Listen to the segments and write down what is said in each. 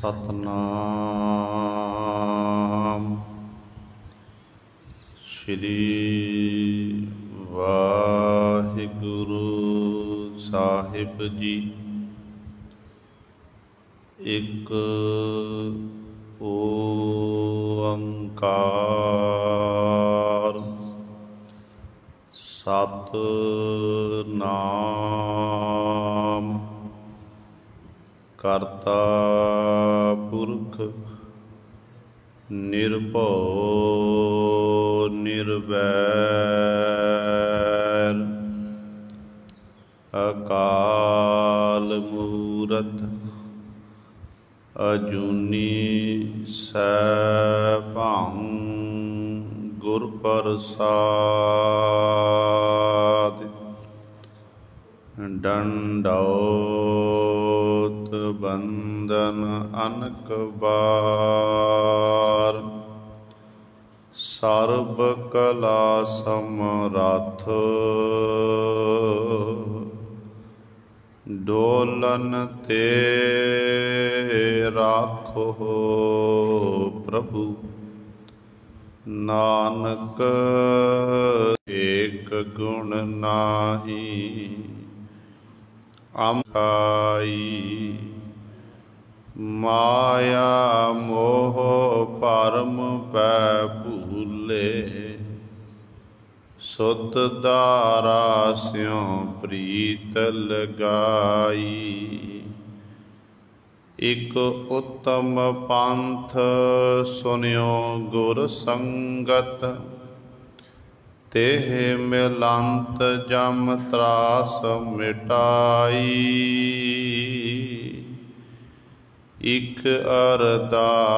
सतनाम श्री वाहिगुरु साहिब जी। एक ओंकार सतनाम करता पुरख निर्भव निर्वैर अकाल मूरत अजूनी सैभं गुर प्रसाद। दंडौत बंदन अनक बार सर्ब कला समरथ डोलन ते राखो प्रभु नानक एक गुण नाही अमकाई। माया मोह परम पै भूले सुत दारा स्यों प्रीत लगाई। एक उत्तम पंथ सुनियो गुर संगत तेह मिलंत जम त्रास मिटाई। इक अरदास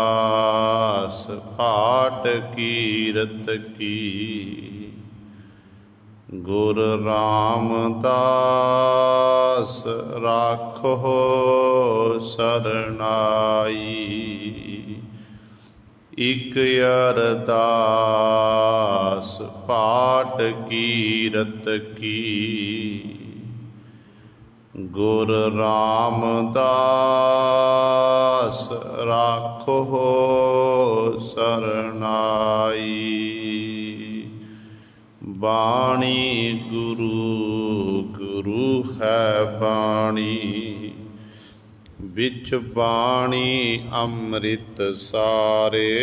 पाठ कीरत की गुर रामदास राखो सरनाई। इक अरदास पाठ कीरत की गुर रामदास राखो सरनाई। बाणी गुरु गुरु है बाणी बिच बाणी अमृत सारे।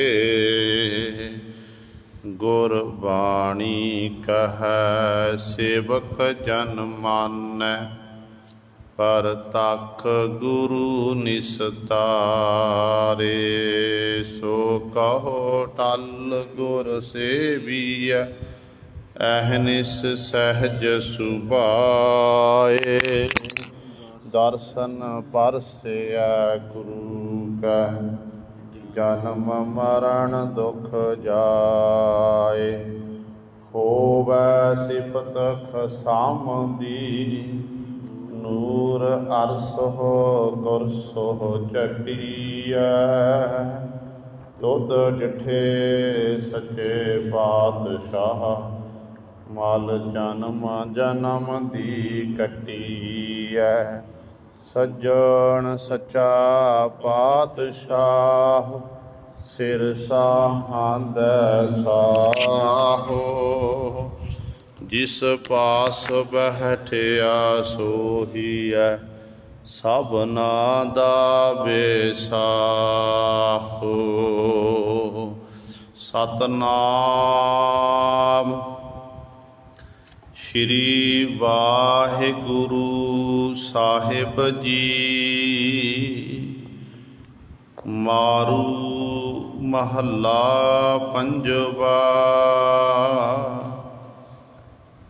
गुर बाणी कहै सेवक जन मानै पर तख गुरु निस्तारे। सो कहो टल गुर सेविय अहनिस सहज सुभाए। दर्शन परसै गुरु कह जन्म मरण दुख जाए। होवै सिफत खसामदी नूर अरसो गुरसो चटिया। तुद डिठे सचे पातशाह मल जन्म जन्म दी कटिया। सज्जन सच्चा पातशाह सिर साहंद साहो। जिस पास बैठिया सोहिया सबना दा बेसाहो। सतनाम श्री वाहिगुरु साहिब जी। मारू महला पंजवा।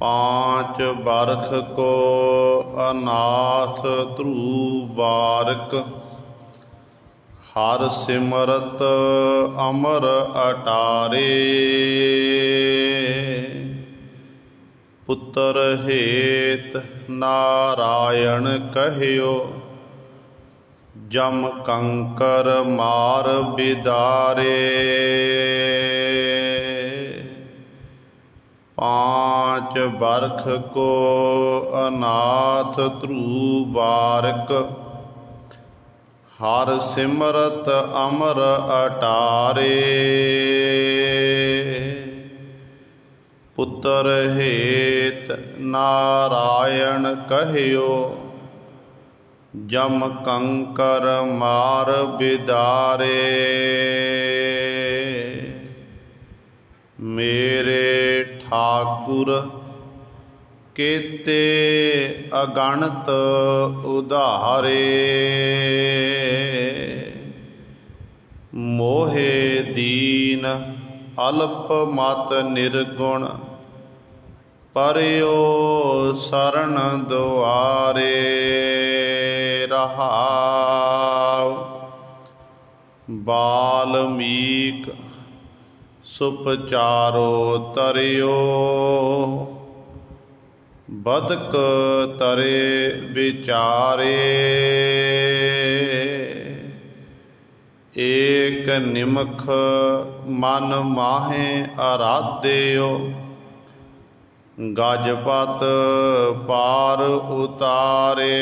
पांच बरख को अनाथ ध्रुव बारक हर सिमरत अमर अटारे। पुत्र हेत नारायण कहियो जम कंकर मार बिदारे। पांच बरख को अनाथ ध्रुव बारक हर सिमरत अमर अटारे। पुत्र हेत नारायण कहियो, जम कंकर मार बिदारे। मेरे ठाकुर केते अगणत उधारे। मोहे दीन अल्प मत निर्गुण, परियो शरण दुआरे। रहाव। बाल्मीक सुपचारो तरियो, बदक तरे विचारे। एक निमख मन माहे आराध्यो, गजपत पार उतारे।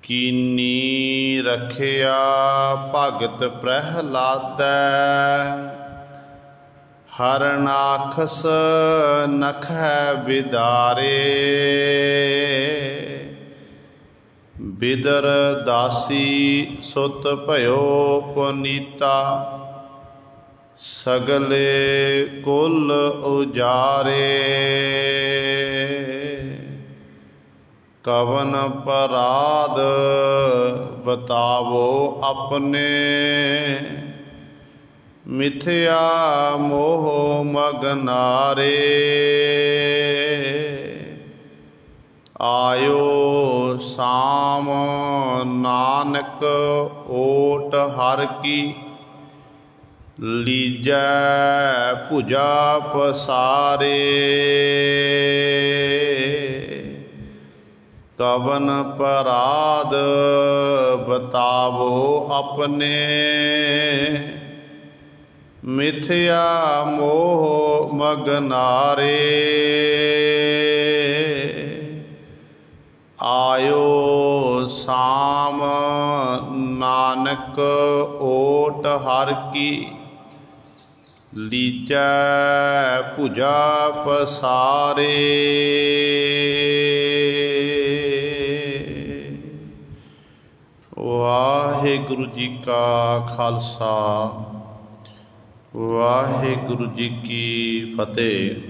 कीनी रखिया भगत प्रहलादै, हरनाखस नखै बिदारे। बिदर दासी सुत भयो पुनीता, सगले कुल उजारे। कवन पराध बतावो अपने, मिथ्या मोह मगनारे। आयो साम नानक ओट हर की, लीजै भुजा पसारे। कवन पराध बतावो अपने, मिथ्या मोह मगनारे। आयो साम नानक ओट हर की, लीजै भुजा पसारे। वाहिगुरु जी का खालसा, वाहिगुरु जी की फतेह।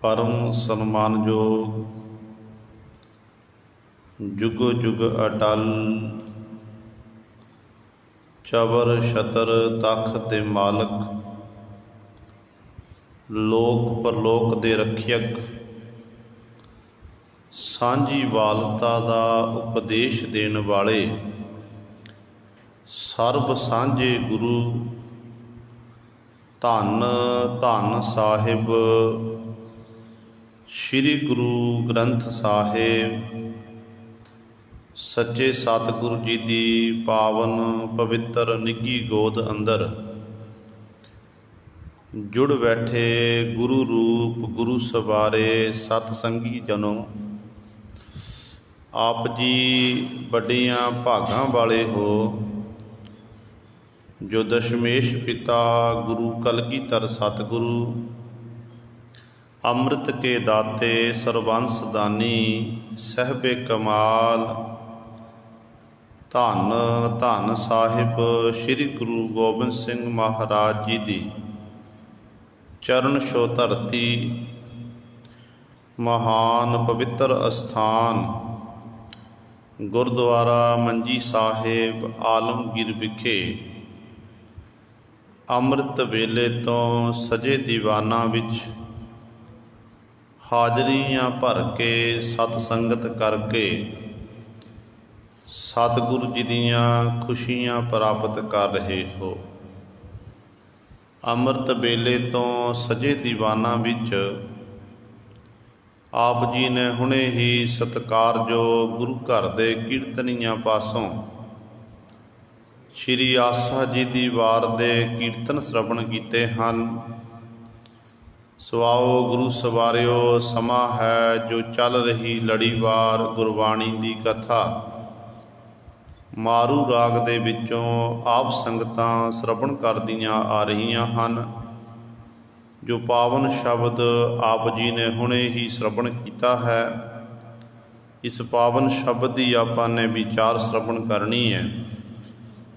परम सन्मानयोग, जुग जुग अटल, चबर छतर तख ते मालक, लोक परलोक दे रखियक, सांझी वालता दा उपदेश देण वाले, सर्ब सांझे गुरु धन धन साहिब श्री गुरु ग्रंथ साहिब सच्चे सतगुरु जी की पावन पवित्र निੱਘੀ गोद अंदर जुड़ बैठे गुरु रूप गुरु सवारे सतसंगी जनों, आप जी बड़ियां भागां वाले हो जो दशमेश पिता गुरु कलगीधर सतगुरु अमृत के दाते सर्वंस दानी सहबे कमाल धन धन साहिब श्री गुरु गोबिंद सिंह महाराज जी दी चरण छो धरती महान पवित्र अस्थान गुरुद्वारा मंजी साहिब आलमगीर विखे अमृत वेले तो सजे दीवाना विच हाजरियां भर के सतसंगत करके सतगुरु जी दियां खुशियां प्राप्त कर रहे हो। अमृत वेले तो सजे दीवाना विच आप जी ने हुणे ही सत्कारयोग गुरु घर दे कीर्तनियां पासों श्री आसा जी दी वार दे कीर्तन श्रवण कीते हन। ਸਵਾਓ ਗੁਰੂ ਸਵਾਰਿਓ ਸਮਾਂ ਹੈ, ਜੋ ਚੱਲ ਰਹੀ ਲੜੀਵਾਰ ਗੁਰਬਾਣੀ ਦੀ ਕਥਾ। ਮਾਰੂ ਰਾਗ ਦੇ ਵਿੱਚੋਂ ਆਪ ਸੰਗਤਾਂ ਸ਼ਰਵਣ ਕਰਦੀਆਂ ਆ ਰਹੀਆਂ ਹਨ। ਜੋ ਪਾਵਨ ਸ਼ਬਦ ਆਪ ਜੀ ਨੇ ਹੁਣੇ ਹੀ ਸ਼ਰਵਣ ਕੀਤਾ ਹੈ, ਇਸ ਪਾਵਨ ਸ਼ਬਦ ਦੀ ਆਪਾਂ ਨੇ ਵਿਚਾਰ ਸ਼ਰਵਣ ਕਰਨੀ ਹੈ।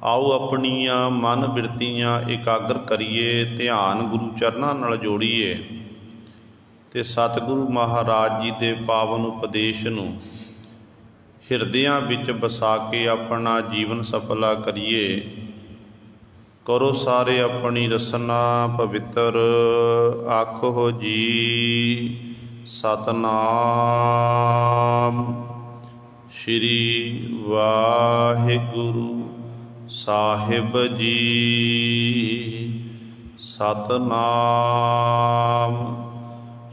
ਆਓ ਆਪਣੀਆਂ ਮਨ ਬਿਰਤੀਆਂ ਇਕਾਗਰ ਕਰੀਏ, ਧਿਆਨ ਗੁਰੂ ਚਰਨਾਂ ਨਾਲ ਜੋੜੀਏ ਤੇ ਸਤਿਗੁਰੂ ਮਹਾਰਾਜ ਜੀ ਦੇ ਪਾਵਨ ਉਪਦੇਸ਼ ਨੂੰ ਹਿਰਦਿਆਂ ਵਿੱਚ ਵਸਾ ਕੇ ਆਪਣਾ ਜੀਵਨ ਸਫਲਾ ਕਰੀਏ। ਕਰੋ ਸਾਰੇ ਆਪਣੀ ਰਸਨਾ ਪਵਿੱਤਰ, ਆਖੋ ਜੀ ਸਤਨਾਮ ਸ਼੍ਰੀ ਵਾਹਿਗੁਰੂ ਸਾਹਿਬ ਜੀ। ਸਤਨਾਮ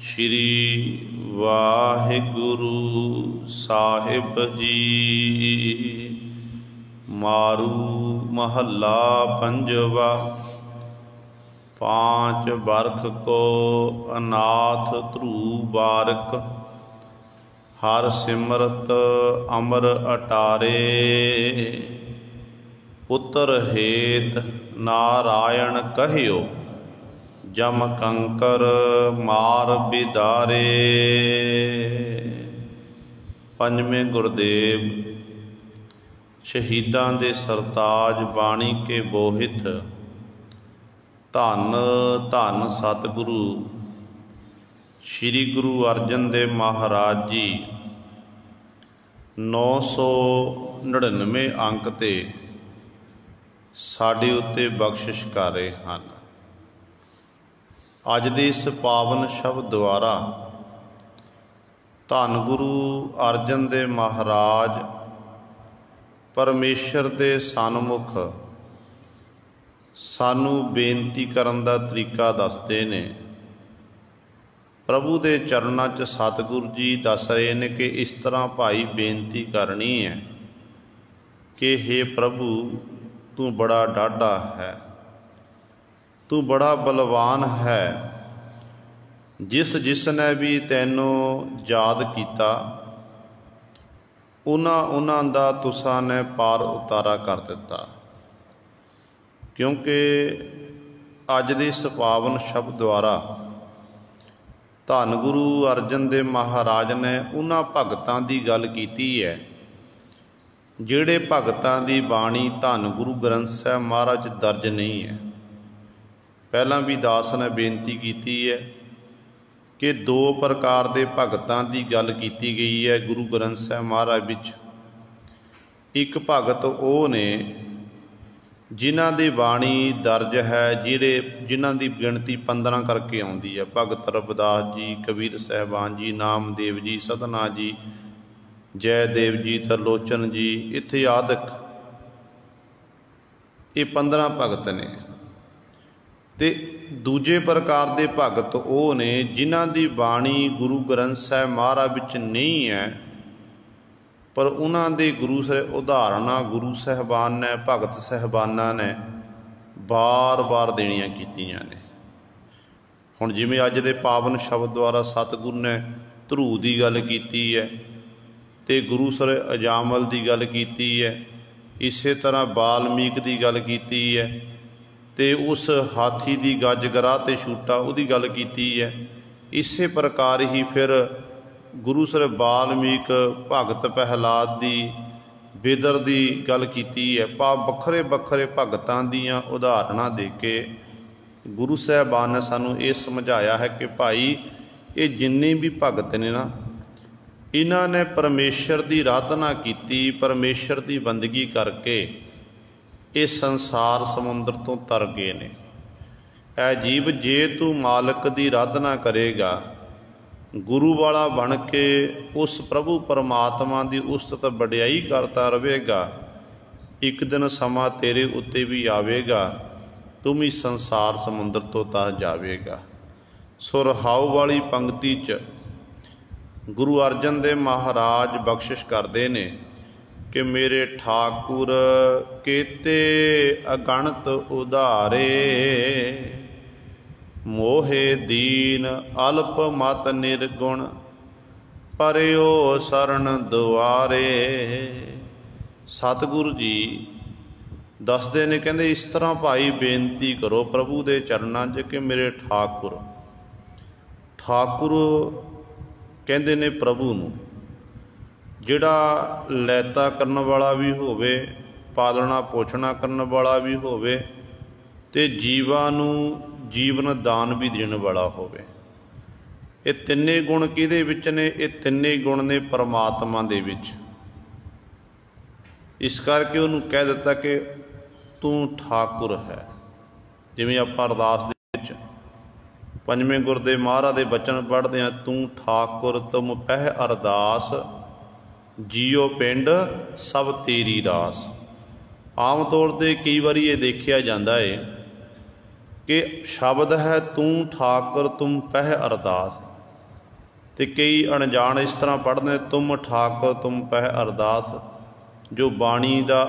ਸ਼੍ਰੀ ਵਾਹਿਗੁਰੂ ਸਾਹਿਬ ਜੀ। ਮਾਰੂ ਮਹੱਲਾ ਪੰਜਵਾ। ਪਾਂਚ ਬਰਖ ਕੋ ਅਨਾਥ ਧਰੂ ਬਾਰਕ, ਹਰ ਸਿਮਰਤ ਅਮਰ ਅਟਾਰੇ। ਪੁੱਤਰ ਹੇਤ ਨਾਰਾਇਣ ਕਹਿਓ, ਜਮ ਕੰਕਰ ਮਾਰ ਬਿਦਾਰੇ। ਪੰਜਵੇਂ ਗੁਰਦੇਵ ਸ਼ਹੀਦਾਂ ਦੇ ਸਰਤਾਜ ਬਾਣੀ ਕੇ ਬੋਹਿਤ। ਧੰਨ ਧੰਨ ਸਤਿਗੁਰੂ ਸ੍ਰੀ ਗੁਰੂ ਅਰਜਨ ਦੇਵ ਮਹਾਰਾਜ ਜੀ 999 ਅੰਕ ਤੇ ਸਾਡੇ ਉੱਤੇ ਬਖਸ਼ਿਸ਼ ਕਰ ਰਹੇ ਹਨ। ਅੱਜ ਦੇ ਇਸ ਪਾਵਨ ਸ਼ਬਦ ਦੁਆਰਾ ਧੰਨ ਗੁਰੂ ਅਰਜਨ ਦੇਵ ਮਹਾਰਾਜ ਪਰਮੇਸ਼ਰ ਦੇ ਸਨਮੁਖ ਸਾਨੂੰ ਬੇਨਤੀ ਕਰਨ ਦਾ ਤਰੀਕਾ ਦੱਸਦੇ ਨੇ। ਪ੍ਰਭੂ ਦੇ ਚਰਨਾਂ 'ਚ ਸਤਿਗੁਰੂ ਜੀ ਦੱਸ ਰਹੇ ਨੇ ਕਿ ਇਸ ਤਰ੍ਹਾਂ ਭਾਈ ਬੇਨਤੀ ਕਰਨੀ ਹੈ ਕਿ ਹੇ ਪ੍ਰਭੂ, ਤੂੰ ਬੜਾ ਡਾਢਾ ਹੈ, ਤੂੰ ਬੜਾ ਬਲਵਾਨ ਹੈ। ਜਿਸ ਨੇ ਵੀ ਤੈਨੂੰ ਯਾਦ ਕੀਤਾ, ਉਹਨਾਂ ਦਾ ਤੁਸਾਂ ਨੇ ਪਾਰ ਉਤਾਰਾ ਕਰ ਦਿੱਤਾ। ਕਿਉਂਕਿ ਅੱਜ ਦੇ ਇਸ ਪਾਵਨ ਸ਼ਬਦ ਦੁਆਰਾ ਧੰਨ ਗੁਰੂ ਅਰਜਨ ਦੇਵ ਮਹਾਰਾਜ ਨੇ ਉਹਨਾਂ ਭਗਤਾਂ ਦੀ ਗੱਲ ਕੀਤੀ ਹੈ ਜਿਹੜੇ ਭਗਤਾਂ ਦੀ ਬਾਣੀ ਧੰਨ ਗੁਰੂ ਗ੍ਰੰਥ ਸਾਹਿਬ ਮਹਾਰਾਜ ਦਰਜ ਨਹੀਂ ਹੈ। ਪਹਿਲਾਂ ਵੀ ਦਾਸ ਨੇ ਬੇਨਤੀ ਕੀਤੀ ਹੈ ਕਿ ਦੋ ਪ੍ਰਕਾਰ ਦੇ ਭਗਤਾਂ ਦੀ ਗੱਲ ਕੀਤੀ ਗਈ ਹੈ ਗੁਰੂ ਗ੍ਰੰਥ ਸਾਹਿਬ ਮਹਾਰਾਜ ਵਿੱਚ। ਇੱਕ ਭਗਤ ਉਹ ਨੇ ਜਿਨ੍ਹਾਂ ਦੀ ਬਾਣੀ ਦਰਜ ਹੈ, ਜਿਨ੍ਹਾਂ ਦੀ ਗਿਣਤੀ 15 ਕਰਕੇ ਆਉਂਦੀ ਹੈ। ਭਗਤ ਰਵਿਦਾਸ ਜੀ, ਕਬੀਰ ਸਾਹਿਬਾਨ ਜੀ, ਨਾਮਦੇਵ ਜੀ, ਸਤਨਾ ਜੀ, ਜੈਦੇਵ ਜੀ, ਤਰਲੋਚਨ ਜੀ, ਇੱਥੇ ਆਦਿਕ ਇਹ 15 ਭਗਤ ਨੇ। ਤੇ ਦੂਜੇ ਪ੍ਰਕਾਰ ਦੇ ਭਗਤ ਉਹ ਨੇ ਜਿਨ੍ਹਾਂ ਦੀ ਬਾਣੀ ਗੁਰੂ ਗ੍ਰੰਥ ਸਾਹਿਬ ਮਹਾਰਾਜ ਵਿੱਚ ਨਹੀਂ ਹੈ, ਪਰ ਉਹਨਾਂ ਦੇ ਗੁਰੂ ਉਦਾਹਰਨਾਂ ਗੁਰੂ ਸਾਹਿਬਾਨ ਨੇ, ਭਗਤ ਸਾਹਿਬਾਨਾਂ ਨੇ ਬਾਰ-ਬਾਰ ਦੇਣੀਆਂ ਕੀਤੀਆਂ ਨੇ। ਹੁਣ ਜਿਵੇਂ ਅੱਜ ਦੇ ਪਾਵਨ ਸ਼ਬਦ ਦੁਆਰਾ ਸਤਿਗੁਰੂ ਨੇ ਧਰੂ ਦੀ ਗੱਲ ਕੀਤੀ ਹੈ ਤੇ ਗੁਰੂ ਅਜਾਮਲ ਦੀ ਗੱਲ ਕੀਤੀ ਹੈ, ਇਸੇ ਤਰ੍ਹਾਂ ਵਾਲਮੀਕ ਦੀ ਗੱਲ ਕੀਤੀ ਹੈ ਤੇ ਉਸ ਹਾਥੀ ਦੀ ਗੱਜ ਗਰਾਹ ਤੇ ਛੂਟਾ ਉਹਦੀ ਗੱਲ ਕੀਤੀ ਹੈ। ਇਸੇ ਪ੍ਰਕਾਰ ਹੀ ਫਿਰ ਗੁਰੂ ਵਾਲਮੀਕ ਭਗਤ ਪ੍ਰਹਿਲਾਦ ਦੀ, ਬੇਦਰ ਦੀ ਗੱਲ ਕੀਤੀ ਹੈ। ਵੱਖਰੇ ਵੱਖਰੇ ਭਗਤਾਂ ਦੀਆਂ ਉਦਾਹਰਨਾਂ ਦੇ ਕੇ ਗੁਰੂ ਸਾਹਿਬਾਨ ਨੇ ਸਾਨੂੰ ਇਹ ਸਮਝਾਇਆ ਹੈ ਕਿ ਭਾਈ ਇਹ ਜਿੰਨੇ ਵੀ ਭਗਤ ਨੇ ਨਾ, ਇਹਨਾਂ ਨੇ ਪਰਮੇਸ਼ਰ ਦੀ ਆਰਾਧਨਾ ਕੀਤੀ, ਪਰਮੇਸ਼ਰ ਦੀ ਬੰਦਗੀ ਕਰਕੇ ਇਹ ਸੰਸਾਰ ਸਮੁੰਦਰ ਤੋਂ ਤਰ ਗਏ ਨੇ। ਐ ਜੀਵ, ਜੇ ਤੂੰ ਮਾਲਕ ਦੀ ਆਰਾਧਨਾ ਕਰੇਗਾ, ਗੁਰੂ ਵਾਲਾ ਬਣ ਕੇ ਉਸ ਪ੍ਰਭੂ ਪਰਮਾਤਮਾ ਦੀ ਉਸਤਤ ਵਡਿਆਈ ਕਰਦਾ ਰਹੇਗਾ, ਇੱਕ ਦਿਨ ਸਮਾਂ ਤੇਰੇ ਉੱਤੇ ਵੀ ਆਵੇਗਾ, ਤੂੰ ਵੀ ਸੰਸਾਰ ਸਮੁੰਦਰ ਤੋਂ ਤਰ ਜਾਵੇਗਾ। ਸੋ ਰਹਾਉ ਵਾਲੀ ਪੰਕਤੀ 'ਚ ਗੁਰੂ ਅਰਜਨ ਦੇਵ ਮਹਾਰਾਜ ਬਖਸ਼ਿਸ਼ ਕਰਦੇ ਨੇ ਕਿ ਮੇਰੇ ਠਾਕੁਰ ਕੀਤੇ ਅਗਣਤ ਉਧਾਰੇ। मोहे दीन अल्प मत निर्गुण, परियो शरण दुआरे। सतगुरु जी दसदे ने, कहते इस तरह भाई बेनती करो प्रभु के चरणों 'च कि मेरे ठाकुर, ठाकुर कहते ने प्रभु नूं, जिहड़ा लैता करन वाला भी होवे, पालना पोषणा करन वाला भी होवे, ते जीवां नूं जीवन दान भी देण वाला होवे। ये तिन्ने गुण किहदे विच ने? ये तिन्ने गुण ने परमात्मा दे विच। इस करके उन्होंने कह दिता कि तू ठाकुर है। जिवें आपां अरदास दे विच पंजवें गुर दे महाराज दे बचन पढ़दे हां, तू ठाकुर तुम पह अरदास, जियो पिंड सब तेरी रास। आम तौर पर कई बार ये देखा जाता है कि शब्द है तू ठाकुर तुम पह अरदास, तो कई अनजान इस तरह पढ़ते तुम ठाकुर तुम पह अरदास, जो बाणी का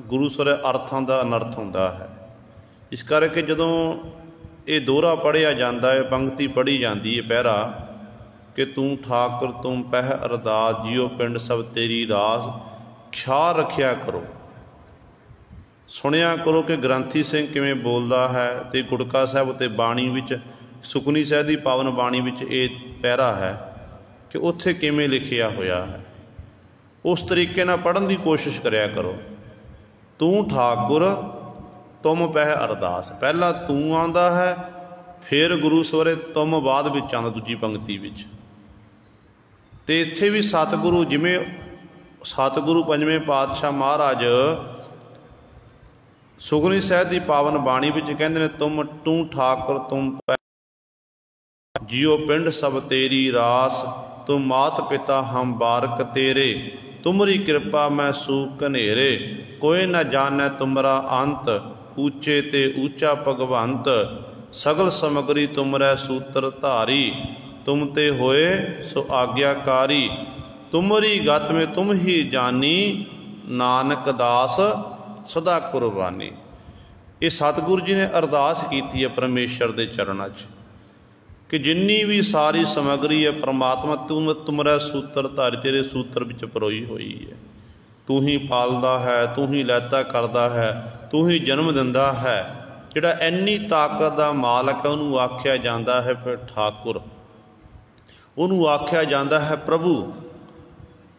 गुरु सर अर्थां का अनर्थ होंदा है। इस करके जदों ये दोहरा पढ़िया जाता है, पंक्ति पढ़ी जाती है पहरा कि तू ठाकुर तुम पह अरदास, जियो पिंड सब तेरी रास, ख्याल रखिया करो, सुनिया करो कि ग्रंथी सिंह किवें बोलदा है, तो गुड़का साहब ते बाणी विच सुखनी साहिब की पावन बाणी विच ये पैरा है कि उत्थे किवें लिखिया होया है। उस तरीके नाल पढ़न की कोशिश करिया करो। तू ठाकुर तुम पह अरदास, पहला तू आंदा है, फिर गुरु सवरे तुम बाद विच आंदा दूजी पंक्ति विच। ते इत्थे भी सतगुरु, जिवें सतगुरु पंजवें पातशाह महाराज सुखनी साहिब की पावन बाणी विच कहंदे ने, तुम तू ठाकुर तुम पह, जियो पिंड सब तेरी रास, तुम मात पिता हम बारक तेरे, तुमरी कृपा मैं सूख कनेरे, कोई न जाने तुमरा अंत, ऊंचे ते ऊंचा भगवंत, सगल समगरी तुमरै सूत्र धारी, तुम ते होए सो आज्ञाकारी, तुमरी गत में तुम ही जानी, नानक दास सदा कुर्बानी। ये सतगुरु जी ने अरदास की है परमेश्वर के चरणों च कि जिन्नी भी सारी समगरी है परमात्मा तुमरा सूत्र धारी, तेरे सूत्र विच परोई हुई है। तू ही पालदा है, तू ही लैता करदा है, तू ही जन्म दिंदा है। जिहड़ा इन्नी ताकत का मालक है उन्होंने आख्या जाता है फिर ठाकुर, उन्होंने आख्या जाता है प्रभु।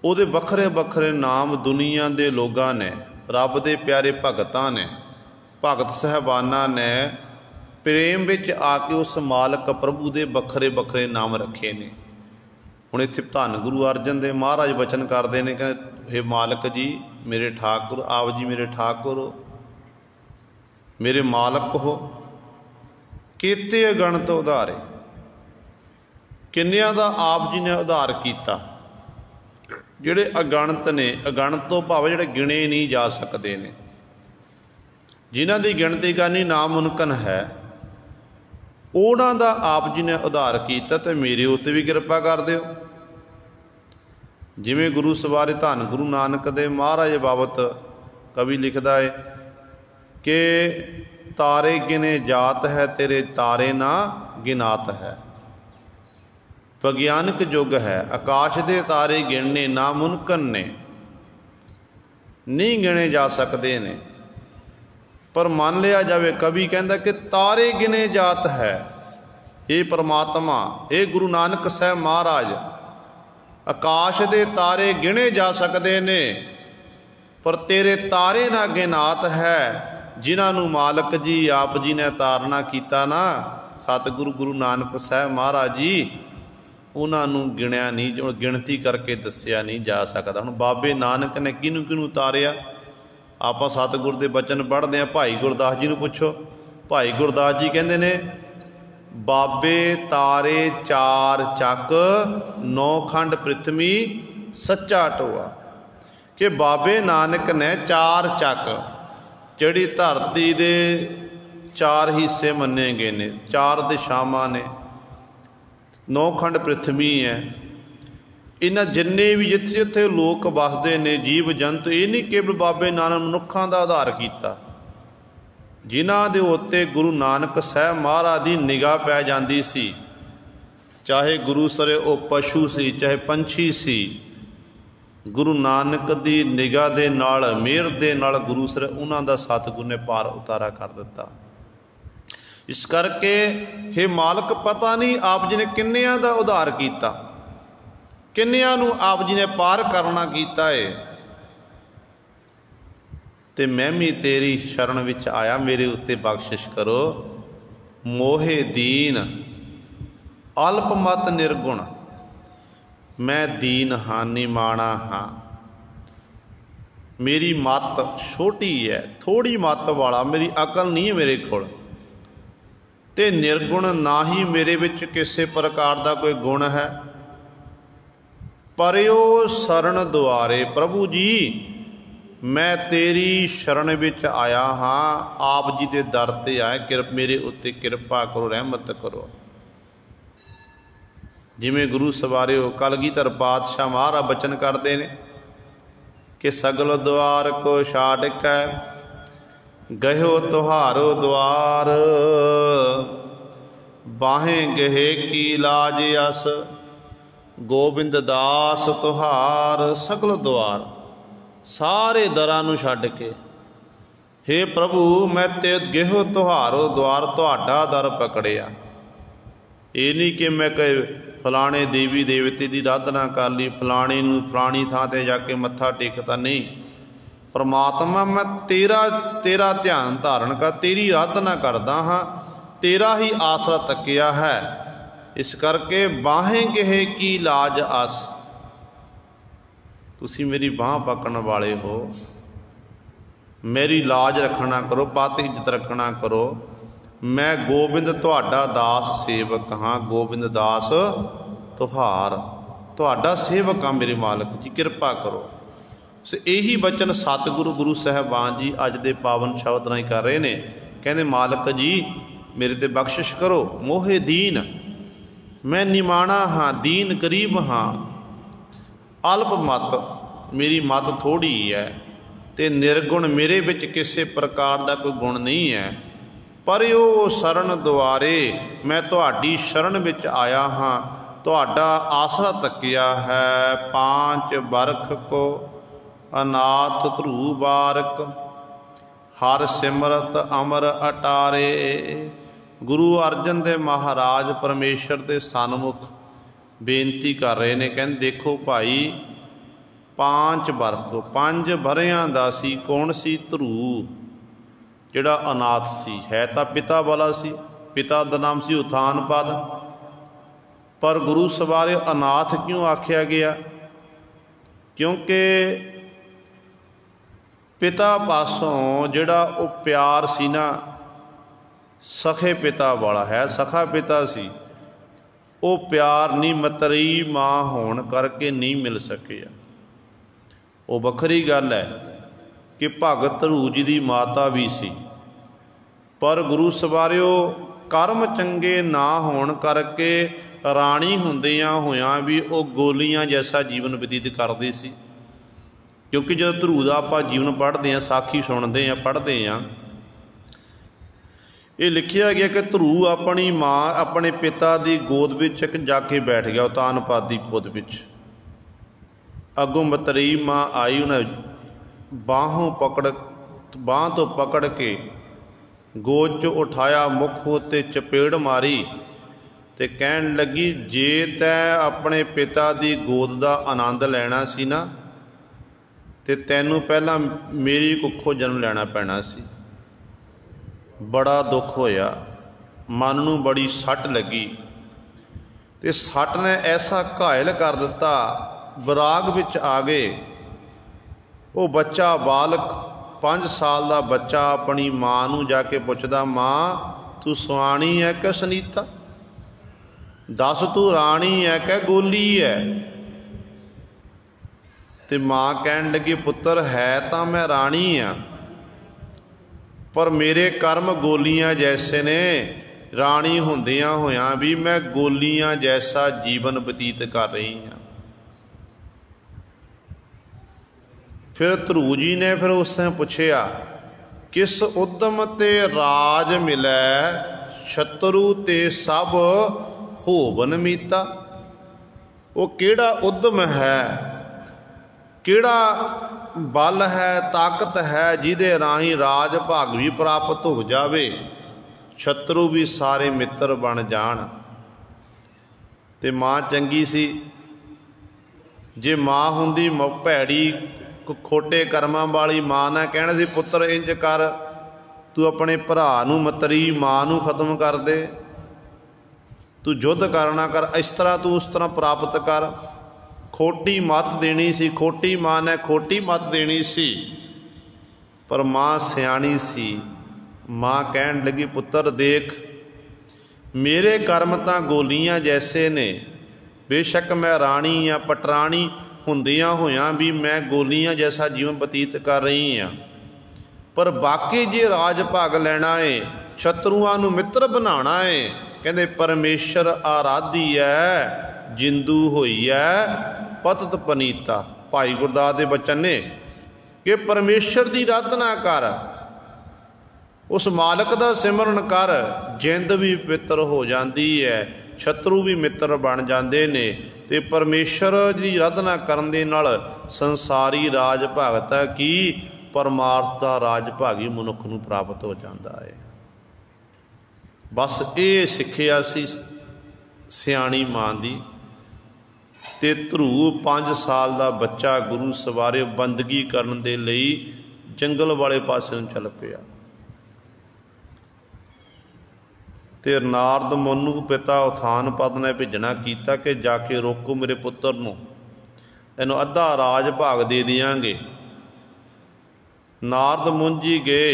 उहदे वखरे वखरे नाम दुनिया के लोगों ने, रब दे प्यारे भगतां ने, भगत साहबाना ने प्रेम विच आके उस मालक प्रभु दे वखरे वखरे नाम रखे ने। हुण इत्थे धन गुरु अर्जन देव महाराज वचन करते हैं कि हे मालक जी मेरे ठाकुर, आप जी मेरे ठाकुर हो, मेरे मालक हो, केते अगणत उधारे, किन्नियां दा आप जी ने उधार किया। जिहड़े अगणत ने, अगणत तो भाव जिहड़े गिणे नहीं जा सकते ने, जिन्हां दी गिणती करनी नामुमकिन है, उन्हां दा आप जी ने उधार किया। तो मेरे उत्ते भी कृपा कर दिओ। जिवें गुरु सवारे धन गुरु नानक देव महाराज बाबत कवि लिखदा है कि तारे गिने जात है, तेरे तारे ना गिनात है। विज्ञानक युग है, आकाश दे तारे गिनने नामुमकिन ने, नहीं गिने जा सकते ने। पर मान लिया जाए, कवि कहता कि तारे गिने जात है, ये परमात्मा, ये गुरु नानक साहब महाराज, आकाश दे तारे गिने जा सकते ने, पर तेरे तारे ना गिनात है। जिन्होंने मालक जी आप जी ने तारना किया ना, सतगुरु गुरु नानक साहब महाराज जी, उन्होंने गिणिया नहीं, जो गिणती करके दसिया नहीं जा सकता। हुण बाबे नानक ने किनू किनू तारिया, आप सतगुर के बचन पढ़ते हैं। भाई गुरदास जी को पुछो, भाई गुरदास जी कहते ने, बाबे तारे चार चक, नौ खंड पृथ्वी सच्चा टोआ। कि बाबे नानक ने चार चक, जिहड़ी धरती दे चार हिस्से मन्ने गए ने, चार दिशावां ने, नौ खंड पृथ्वी है, इन्हां जिन्ने भी जिथे जिथे लोक वसते ने, जीव जंतु, ये नहीं केवल बाबे नानक मनुखां दा आधार किया, ਜਿਨ੍ਹਾਂ ਦੇ ਉੱਤੇ ਗੁਰੂ ਨਾਨਕ ਸਾਹਿਬ ਮਹਾਰਾਜ ਦੀ ਨਿਗਾਹ ਪੈ ਜਾਂਦੀ ਸੀ, ਚਾਹੇ ਗੁਰੂ ਸਰੇ ਉਹ ਪਸ਼ੂ ਸੀ ਚਾਹੇ ਪੰਛੀ ਸੀ, ਗੁਰੂ ਨਾਨਕ ਦੀ ਨਿਗਾਹ ਦੇ ਨਾਲ, ਮਿਹਰ ਦੇ ਨਾਲ ਗੁਰੂ ਸਰੇ ਉਹਨਾਂ ਦਾ ਸਤਿਗੁਰ ਨੇ ਪਾਰ ਉਤਾਰਾ ਕਰ ਦਿੱਤਾ। ਇਸ ਕਰਕੇ हे ਮਾਲਕ, ਪਤਾ ਨਹੀਂ ਆਪ ਜੀ ਨੇ ਕਿੰਨਿਆਂ ਦਾ ਉਧਾਰ ਕੀਤਾ, ਕਿੰਨਿਆਂ ਨੂੰ ਆਪ ਜੀ ਨੇ ਪਾਰ ਕਰਨਾ ਕੀਤਾ ਏ, ਤੇ ਮੈਂ ਵੀ ਤੇਰੀ ਸ਼ਰਨ ਵਿੱਚ ਆਇਆ, ਮੇਰੇ ਉੱਤੇ ਬਖਸ਼ਿਸ਼ ਕਰੋ। ਮੋਹੇ ਦੀਨ ਅਲਪ ਮਤ ਨਿਰਗੁਣ, ਮੈਂ ਦੀਨ ਹਾਂ ਨਿਮਾਣਾ ਹਾਂ। ਮੇਰੀ ਮੱਤ ਛੋਟੀ ਹੈ, ਥੋੜੀ ਮੱਤ ਵਾਲਾ, ਮੇਰੀ ਅਕਲ ਨਹੀਂ ਹੈ ਮੇਰੇ ਕੋਲ, ਤੇ ਨਿਰਗੁਣ, ਨਾ ਹੀ ਮੇਰੇ ਵਿੱਚ ਕਿਸੇ ਪ੍ਰਕਾਰ ਦਾ ਕੋਈ ਗੁਣ ਹੈ। ਪਰਿਓ ਸ਼ਰਨ ਦੁਆਰੇ, ਪ੍ਰਭੂ ਜੀ ਮੈਂ ਤੇਰੀ ਸ਼ਰਨ ਵਿੱਚ ਆਇਆ ਹਾਂ, ਆਪ ਜੀ ਦੇ ਦਰ ਤੇ ਆਏ, ਮੇਰੇ ਉੱਤੇ ਕਿਰਪਾ ਕਰੋ, ਰਹਿਮਤ ਕਰੋ। ਜਿਵੇਂ ਗੁਰੂ ਸਵਾਰਿਓ ਕਲਗੀਧਰ ਪਾਤਸ਼ਾਹ ਮਹਾਰਾਜ ਬਚਨ ਕਰਦੇ ਨੇ ਕਿ ਸਗਲ ਦੁਆਰ ਕੋ ਛਾੜ ਕੈ ਗਇਓ ਤੁਹਾਰੋ ਦੁਆਰ, ਬਾਹੇ ਗਹੇ ਕੀ ਲਾਜ ਅਸ ਗੋਬਿੰਦ ਦਾਸ ਤੁਹਾਰ। ਸਗਲ ਦੁਆਰ, ਸਾਰੇ ਦਰਾਂ ਨੂੰ ਛੱਡ ਕੇ, हे ਪ੍ਰਭੂ ਮੈਂ ਤੇ ਗਇਓ ਤੁਹਾਰੋ ਦੁਆਰ, ਤੁਹਾਡਾ ਦਰ ਪਕੜਿਆ। ਇਹ ਨਹੀਂ ਕਿ ਮੈਂ ਕਹੇ ਫਲਾਣੇ ਦੇਵੀ ਦੇਵਤੇ ਦੀ ਆਰਾਧਨਾ ਕਰ ਲਈ, ਫਲਾਣੇ ਨੂੰ ਫਲਾਣੀ ਥਾਂ 'ਤੇ ਜਾ ਕੇ ਮੱਥਾ ਟੇਕਤਾ, ਨਹੀਂ। ਪਰਮਾਤਮਾ ਮੈਂ ਤੇਰਾ ਧਿਆਨ ਧਾਰਨ ਕਰ, ਤੇਰੀ ਆਰਾਧਨਾ ਕਰਦਾ ਹਾਂ, ਤੇਰਾ ਹੀ ਆਸਰਾ ਤੱਕਿਆ ਹੈ। ਇਸ ਕਰਕੇ ਬਾਹੇ ਗਹੇ ਕੀ ਲਾਜ ਆਸ, ਤੁਸੀਂ ਮੇਰੀ ਬਾਂਹ ਪਕੜਨ ਵਾਲੇ ਹੋ, ਮੇਰੀ ਲਾਜ ਰੱਖਣਾ ਕਰੋ, ਪਤ ਇੱਜ਼ਤ ਰੱਖਣਾ ਕਰੋ। ਮੈਂ ਗੋਬਿੰਦ ਤੁਹਾਡਾ ਦਾਸ ਸੇਵਕ ਹਾਂ, ਗੋਬਿੰਦ ਦਾਸ ਤੁਹਾਰ, ਤੁਹਾਡਾ ਸੇਵਕ ਹਾਂ ਮੇਰੇ ਮਾਲਕ ਜੀ, ਕਿਰਪਾ ਕਰੋ। ਸੋ ਇਹੀ ਬਚਨ ਸਤਿਗੁਰੂ ਗੁਰੂ ਸਾਹਿਬਾਨ ਜੀ ਅੱਜ ਦੇ ਪਾਵਨ ਸ਼ਬਦ ਰਾਹੀਂ ਕਰ ਰਹੇ ਨੇ। ਕਹਿੰਦੇ ਮਾਲਕ ਜੀ ਮੇਰੇ ਤੇ ਬਖਸ਼ਿਸ਼ ਕਰੋ। ਮੋਹੇ ਦੀਨ, ਮੈਂ ਨਿਮਾਣਾ ਹਾਂ, ਦੀਨ ਗਰੀਬ ਹਾਂ, ਅਲਪ ਮਤ, ਮੇਰੀ ਮਤ ਥੋੜ੍ਹੀ ਹੈ, ਤੇ ਨਿਰਗੁਣ, ਮੇਰੇ ਵਿੱਚ ਕਿਸੇ ਪ੍ਰਕਾਰ ਦਾ ਕੋਈ ਗੁਣ ਨਹੀਂ ਹੈ। ਪਰਿਓ ਸ਼ਰਨ ਦੁਆਰੇ, ਮੈਂ ਤੁਹਾਡੀ ਸ਼ਰਨ ਵਿੱਚ ਆਇਆ ਹਾਂ, ਤੁਹਾਡਾ ਆਸਰਾ ਤੱਕਿਆ ਹੈ। ਪਾਂਚ ਬਰਖ ਕੋ ਅਨਾਥ ਧਰੂ ਬਾਰਕ, ਹਰ ਸਿਮਰਤ ਅਮਰ ਅਟਾਰੇ। ਗੁਰੂ ਅਰਜਨ ਦੇਵ ਮਹਾਰਾਜ ਪਰਮੇਸ਼ਰ ਦੇ ਸਨਮੁਖ ਬੇਨਤੀ ਕਰ ਰਹੇ ਨੇ। ਕਹਿੰਦੇ ਦੇਖੋ ਭਾਈ, ਪਾਂਚ ਬਰਖ, 5 ਵਰ੍ਹਿਆਂ ਦਾ ਸੀ। ਕੌਣ ਸੀ? ਧਰੂ, ਜਿਹੜਾ ਅਨਾਥ ਸੀ, ਹੈ ਤਾਂ ਪਿਤਾ ਵਾਲਾ ਸੀ, ਪਿਤਾ ਦਾ ਨਾਮ ਸੀ ਉਥਾਨਪਦ, ਪਰ ਗੁਰੂ ਸਵਾਰੇ ਅਨਾਥ ਕਿਉਂ ਆਖਿਆ ਗਿਆ? ਕਿਉਂਕਿ ਪਿਤਾ ਪਾਸੋਂ ਜਿਹੜਾ ਉਹ ਪਿਆਰ ਸੀ ਨਾ, ਸਖੇ ਪਿਤਾ ਵਾਲਾ ਹੈ, ਸਖਾ ਪਿਤਾ ਸੀ, ਉਹ ਪਿਆਰ ਨਹੀਂ ਮਤਰੇਈ ਮਾਂ ਹੋਣ ਕਰਕੇ ਨਹੀਂ ਮਿਲ ਸਕਿਆ। ਉਹ ਵੱਖਰੀ ਗੱਲ ਹੈ ਕਿ ਭਗਤ ਧਰੂ ਜੀ ਦੀ ਮਾਤਾ ਵੀ ਸੀ, ਪਰ ਗੁਰੂ ਸਵਾਰਿਓ ਕਰਮ ਚੰਗੇ ਨਾ ਹੋਣ ਕਰਕੇ ਰਾਣੀ ਹੁੰਦਿਆਂ ਹੋਇਆਂ ਵੀ ਉਹ ਗੋਲੀਆਂ ਜੈਸਾ ਜੀਵਨ ਬਤੀਤ ਕਰਦੀ ਸੀ। ਕਿਉਂਕਿ ਜਦੋਂ ਧਰੂ ਦਾ ਆਪਾਂ ਜੀਵਨ ਪੜ੍ਹਦੇ ਹਾਂ, ਸਾਖੀ ਸੁਣਦੇ ਹਾਂ, ਪੜ੍ਹਦੇ ਹਾਂ, ਇਹ ਲਿਖਿਆ ਗਿਆ ਕਿ ਧਰੂ ਆਪਣੀ ਮਾਂ, ਆਪਣੇ ਪਿਤਾ ਦੀ ਗੋਦ ਵਿੱਚ ਇੱਕ ਜਾ ਕੇ ਬੈਠ ਗਿਆ, ਉਤਾਨਪਾਦ ਦੀ ਗੋਦ ਵਿੱਚ। ਅੱਗੋਂ ਮਤਰੇਈ ਮਾਂ ਆਈ, ਉਹਨੇ ਬਾਂਹ ਤੋਂ ਪਕੜ ਕੇ ਗੋਦ 'ਚ ਉਠਾਇਆ, ਮੁੱਖ ਉੱਤੇ ਚਪੇੜ ਮਾਰੀ ਤੇ ਕਹਿਣ ਲੱਗੀ, ਜੇ ਤੈਂ ਆਪਣੇ ਪਿਤਾ ਦੀ ਗੋਦ ਦਾ ਆਨੰਦ ਲੈਣਾ ਸੀ ਨਾ, ਤੇ ਤੈਨੂੰ ਪਹਿਲਾਂ ਮੇਰੀ ਕੁੱਖੋਂ ਜਨਮ ਲੈਣਾ ਪੈਣਾ ਸੀ। ਬੜਾ ਦੁੱਖ ਹੋਇਆ, ਮਨ ਨੂੰ ਬੜੀ ਸੱਟ ਲੱਗੀ, ਤੇ ਸੱਟ ਨੇ ਐਸਾ ਘਾਇਲ ਕਰ ਦਿੱਤਾ, ਵਿਰਾਗ ਵਿੱਚ ਆ ਗਏ। ਉਹ ਬੱਚਾ, ਬਾਲਕ 5 ਸਾਲ ਦਾ ਬੱਚਾ ਆਪਣੀ ਮਾਂ ਨੂੰ ਜਾ ਕੇ ਪੁੱਛਦਾ, ਮਾਂ ਤੂੰ ਸੁਆਣੀ ਹੈ ਕਿ ਸਨੀਤਾ? ਦੱਸ ਤੂੰ ਰਾਣੀ ਹੈ ਕਿ ਗੋਲੀ ਹੈ? ਤੇ ਮਾਂ ਕਹਿਣ ਲੱਗੀ, ਪੁੱਤਰ ਹੈ ਤਾਂ ਮੈਂ ਰਾਣੀ ਹਾਂ, ਪਰ ਮੇਰੇ ਕਰਮ ਗੋਲੀਆਂ ਜੈਸੇ ਨੇ। ਰਾਣੀ ਹੁੰਦਿਆਂ ਹੋਇਆਂ ਵੀ ਮੈਂ ਗੋਲੀਆਂ ਜੈਸਾ ਜੀਵਨ ਬਤੀਤ ਕਰ ਰਹੀ ਹਾਂ। ਫਿਰ ਧਰੂ ਜੀ ਨੇ ਫਿਰ ਉਸ ਨੇ ਪੁੱਛਿਆ किस उद्यम ते राज मिलै, शत्रु ते सब होवन मीता। वो किहड़ा उद्यम है, किहड़ा बल है, ताकत है, जिहदे राही राज भाग भी प्राप्त हो जावे, शत्रु भी सारे मित्र बन जाण। ते माँ चंगी सी, जे माँ हुंदी भैड़ी खोटे कर्मां वाली माँ ने कहना सी पुत्र इंज कर, तू अपने भरा नूं मतरी माँ नूं खत्म कर दे, तू युद्ध करना कर, इस तरह तू उस तरह प्राप्त कर। खोटी मत देनी सी, खोटी माँ ने खोटी मत देनी सी, पर माँ सियाणी सी। माँ कहन लगी पुत्र देख, मेरे कर्म तां गोलियां जैसे ने, बेशक मैं राणी या पटराणी ਹੁੰਦਿਆਂ ਹੋਇਆਂ भी मैं गोलियां जैसा जीवन बतीत कर रही हाँ, पर बाकी जे राज भाग लैना है, शत्रुआं नूं मित्र बनाना है, कहते परमेश्वर आराधी है, जिंदू होई है पतत पनीता। भाई गुरदास दे बचन ने कि परमेश्वर की आराधना कर, उस मालक का सिमरन कर, जिंद भी पवित्र हो जाती है, शत्रु भी मित्र बन जाते ने। ते परमेश्वर की आराधना करन दे नाल संसारी राज भगत की परमार्थ का राज भागी मनुख नूं प्राप्त हो जाता है। बस ये सिक्ख्या सी सियाणी मां दी। ते ध्रुव 5 साल का बच्चा गुरु सवारे बंदगी करन दे लई जंगल वाले पासे नूं चल पिया। ते नारद मुनि नूं पिता उथान पद ने भेजना कीता कि जाके रोको मेरे पुत्र नूं, इहनूं अद्धा राज भाग दे दियांगे। नारद मुनि जी गए,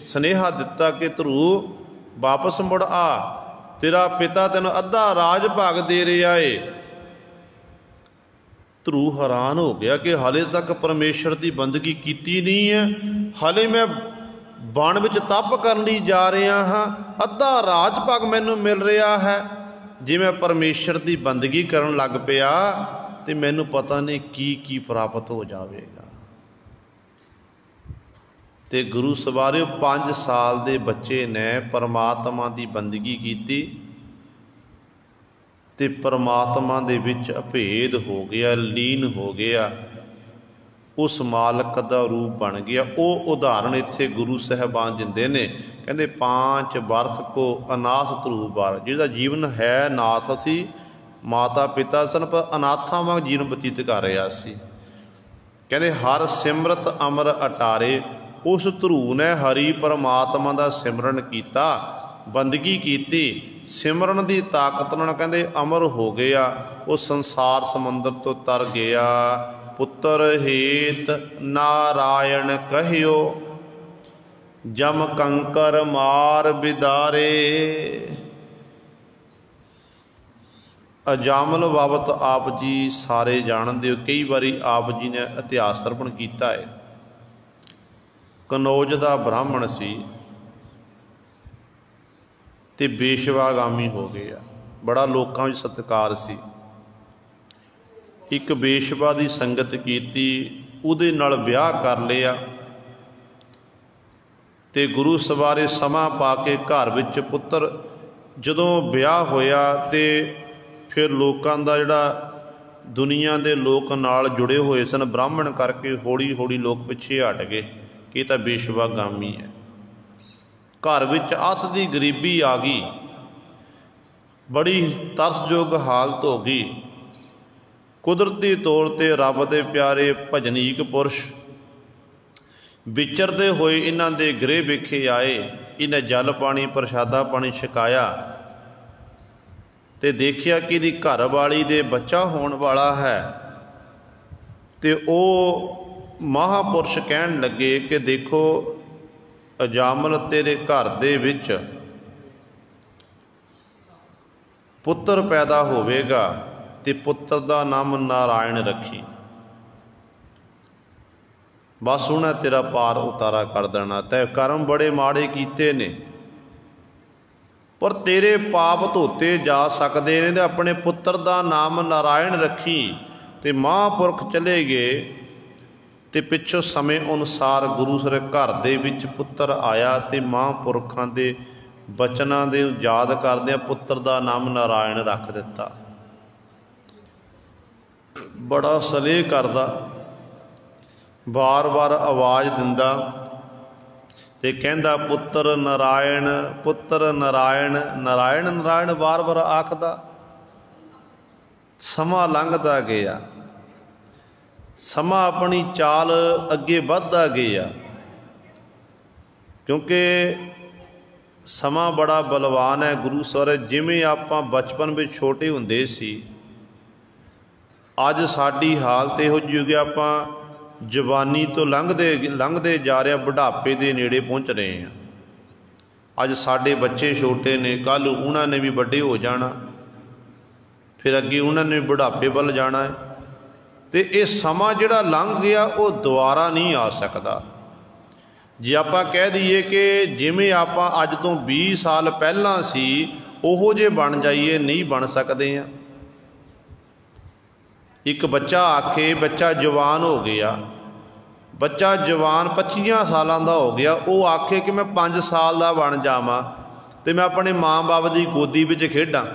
सुनेहा दिता कि ध्रुव वापस मुड़ आ, तेरा पिता तैनूं अद्धा राज भाग दे रहा है। ध्रुव हैरान हो गया कि हाले तक परमेश्वर की बंदगी कीती नहीं है, हाले मैं बन विच तप करन लई जा रहा हाँ, अद्धा राज भाग मैनूं मिल रहा है। जे मैं परमेश्वर की बंदगी करन लग पिया तो मैनूं पता नहीं की प्राप्त हो जाएगा। ते गुरु सवारे 5 साल के बच्चे ने परमात्मा की बंदगी की, ते परमात्मा दे विच अभेद हो गया, लीन हो गया, उस मालक का रूप बन गया। वो उदाहरण इत्थे गुरु साहबान दिंदे ने, कहते 5 वर्ष को अनाथ ध्रुव बार, जिहदा जीवन है नाथ सी, माता पिता सन पर अनाथां वांग जीवन बतीत कर रहा सी। कहते हर सिमरत अमर अटारे, उस ध्रुव ने हरि परमात्मा का सिमरन किया, बंदगी की, सिमरन की ताकत नाल कहते अमर हो गया, वो संसार समंदर तो तर गया। पुत्र हेत नारायण कहियो, जम कंकर मार बिदारे। अजामल बाबत आप जी सारे जानते हो, कई बारी आप जी ने इतिहास सरपण किया है। कनौज का ब्राह्मण सी ते बेशवागामी हो गया, बड़ा लोकां विच सत्कार सी। एक बेशवा की संगत की, उहदे नाल ब्याह कर लिया, ते गुरु सवारे समा पा के घर विच पुत्र जदों ब्याह होया, ते फिर लोकां दा जिहड़ा दुनिया के लोक नाल जुड़े हुए सन ब्राह्मण करके हौली हौली लोग पिछे हट गए कि तां बेशवागामी है। घर विच अत दी गरीबी आ गई, बड़ी तरसयोग हालत हो गई। कुदरती तौर पर रब दे प्यारे भजनीक पुरुष विचरते हुए इन्हां दे गृह विखे आए, इन्हें जल पानी प्रशादा पानी छकाया, ते देखिया कि इहदी घरवाली दे बच्चा होने वाला है। ते ओ महापुरुष कहन लगे कि देखो अजामल तेरे घर दे विच पुत्र पैदा होवेगा, ते पुत्र का नाम नारायण रखी, बस उन्हें तेरा पार उतारा कर देना। तै कर्म बड़े माड़े कीते ने, पर तेरे पाप धोते जा सकते हैं, अपने पुत्र का नाम नारायण रखी। ते महापुरख चले गए ਤੇ ਪਿੱਛੋਂ ਸਮੇਂ ਅਨੁਸਾਰ ਗੁਰੂ ਸਰ ਘਰ ਦੇ ਵਿੱਚ ਪੁੱਤਰ ਆਇਆ ਤੇ ਮਹਾਂਪੁਰਖਾਂ ਦੇ ਬਚਨਾਂ ਦੇ ਯਾਦ ਕਰਦਿਆਂ ਪੁੱਤਰ ਦਾ ਨਾਮ ਨਾਰਾਇਣ ਰੱਖ ਦਿੱਤਾ। ਬੜਾ ਸਲੇਹ ਕਰਦਾ, ਵਾਰ-ਵਾਰ ਆਵਾਜ਼ ਦਿੰਦਾ ਤੇ ਕਹਿੰਦਾ ਪੁੱਤਰ ਨਾਰਾਇਣ, ਪੁੱਤਰ ਨਾਰਾਇਣ, ਨਾਰਾਇਣ ਨਾਰਾਇਣ ਵਾਰ-ਵਾਰ ਆਖਦਾ। ਸਮਾਂ ਲੰਘਦਾ ਗਿਆ, ਸਮਾਂ ਆਪਣੀ ਚਾਲ ਅੱਗੇ ਵੱਧਦਾ ਗਿਆ, ਕਿਉਂਕਿ ਸਮਾਂ ਬੜਾ ਬਲਵਾਨ ਹੈ। ਗੁਰੂ ਸਾਹਿਬ ਜਿਵੇਂ ਆਪਾਂ ਬਚਪਨ ਵਿੱਚ ਛੋਟੇ ਹੁੰਦੇ ਸੀ, ਅੱਜ ਸਾਡੀ ਹਾਲਤ ਇਹੋ ਜਿਹੀ ਹੋ ਗਈ, ਆਪਾਂ ਜਵਾਨੀ ਤੋਂ ਲੰਘਦੇ ਜਾ ਰਹੇ, ਬੁਢਾਪੇ ਦੇ ਨੇੜੇ ਪਹੁੰਚ ਰਹੇ ਹਾਂ। ਅੱਜ ਸਾਡੇ ਬੱਚੇ ਛੋਟੇ ਨੇ, ਕੱਲ੍ਹ ਉਹਨਾਂ ਨੇ ਵੀ ਵੱਡੇ ਹੋ ਜਾਣਾ, ਫਿਰ ਅੱਗੇ ਉਹਨਾਂ ਨੇ ਬੁਢਾਪੇ ਵੱਲ ਜਾਣਾ ਹੈ। ਅਤੇ ਇਹ ਸਮਾਂ ਜਿਹੜਾ ਲੰਘ ਗਿਆ ਉਹ ਦੁਬਾਰਾ ਨਹੀਂ ਆ ਸਕਦਾ। ਜੇ ਆਪਾਂ ਕਹਿ ਦਈਏ ਕਿ ਜਿਵੇਂ ਆਪਾਂ ਅੱਜ ਤੋਂ 20 ਸਾਲ ਪਹਿਲਾਂ ਸੀ ਉਹੋ ਜਿਹੇ ਬਣ ਜਾਈਏ, ਨਹੀਂ ਬਣ ਸਕਦੇ ਹਾਂ। ਇੱਕ ਬੱਚਾ ਆਖੇ, ਬੱਚਾ ਜਵਾਨ ਹੋ ਗਿਆ, ਬੱਚਾ ਜਵਾਨ 25 ਸਾਲਾਂ ਦਾ ਹੋ ਗਿਆ, ਉਹ ਆਖੇ ਕਿ ਮੈਂ 5 ਸਾਲ ਦਾ ਬਣ ਜਾਵਾਂ ਅਤੇ ਮੈਂ ਆਪਣੇ ਮਾਂ ਬਾਪ ਦੀ ਗੋਦੀ ਵਿੱਚ ਖੇਡਾਂ,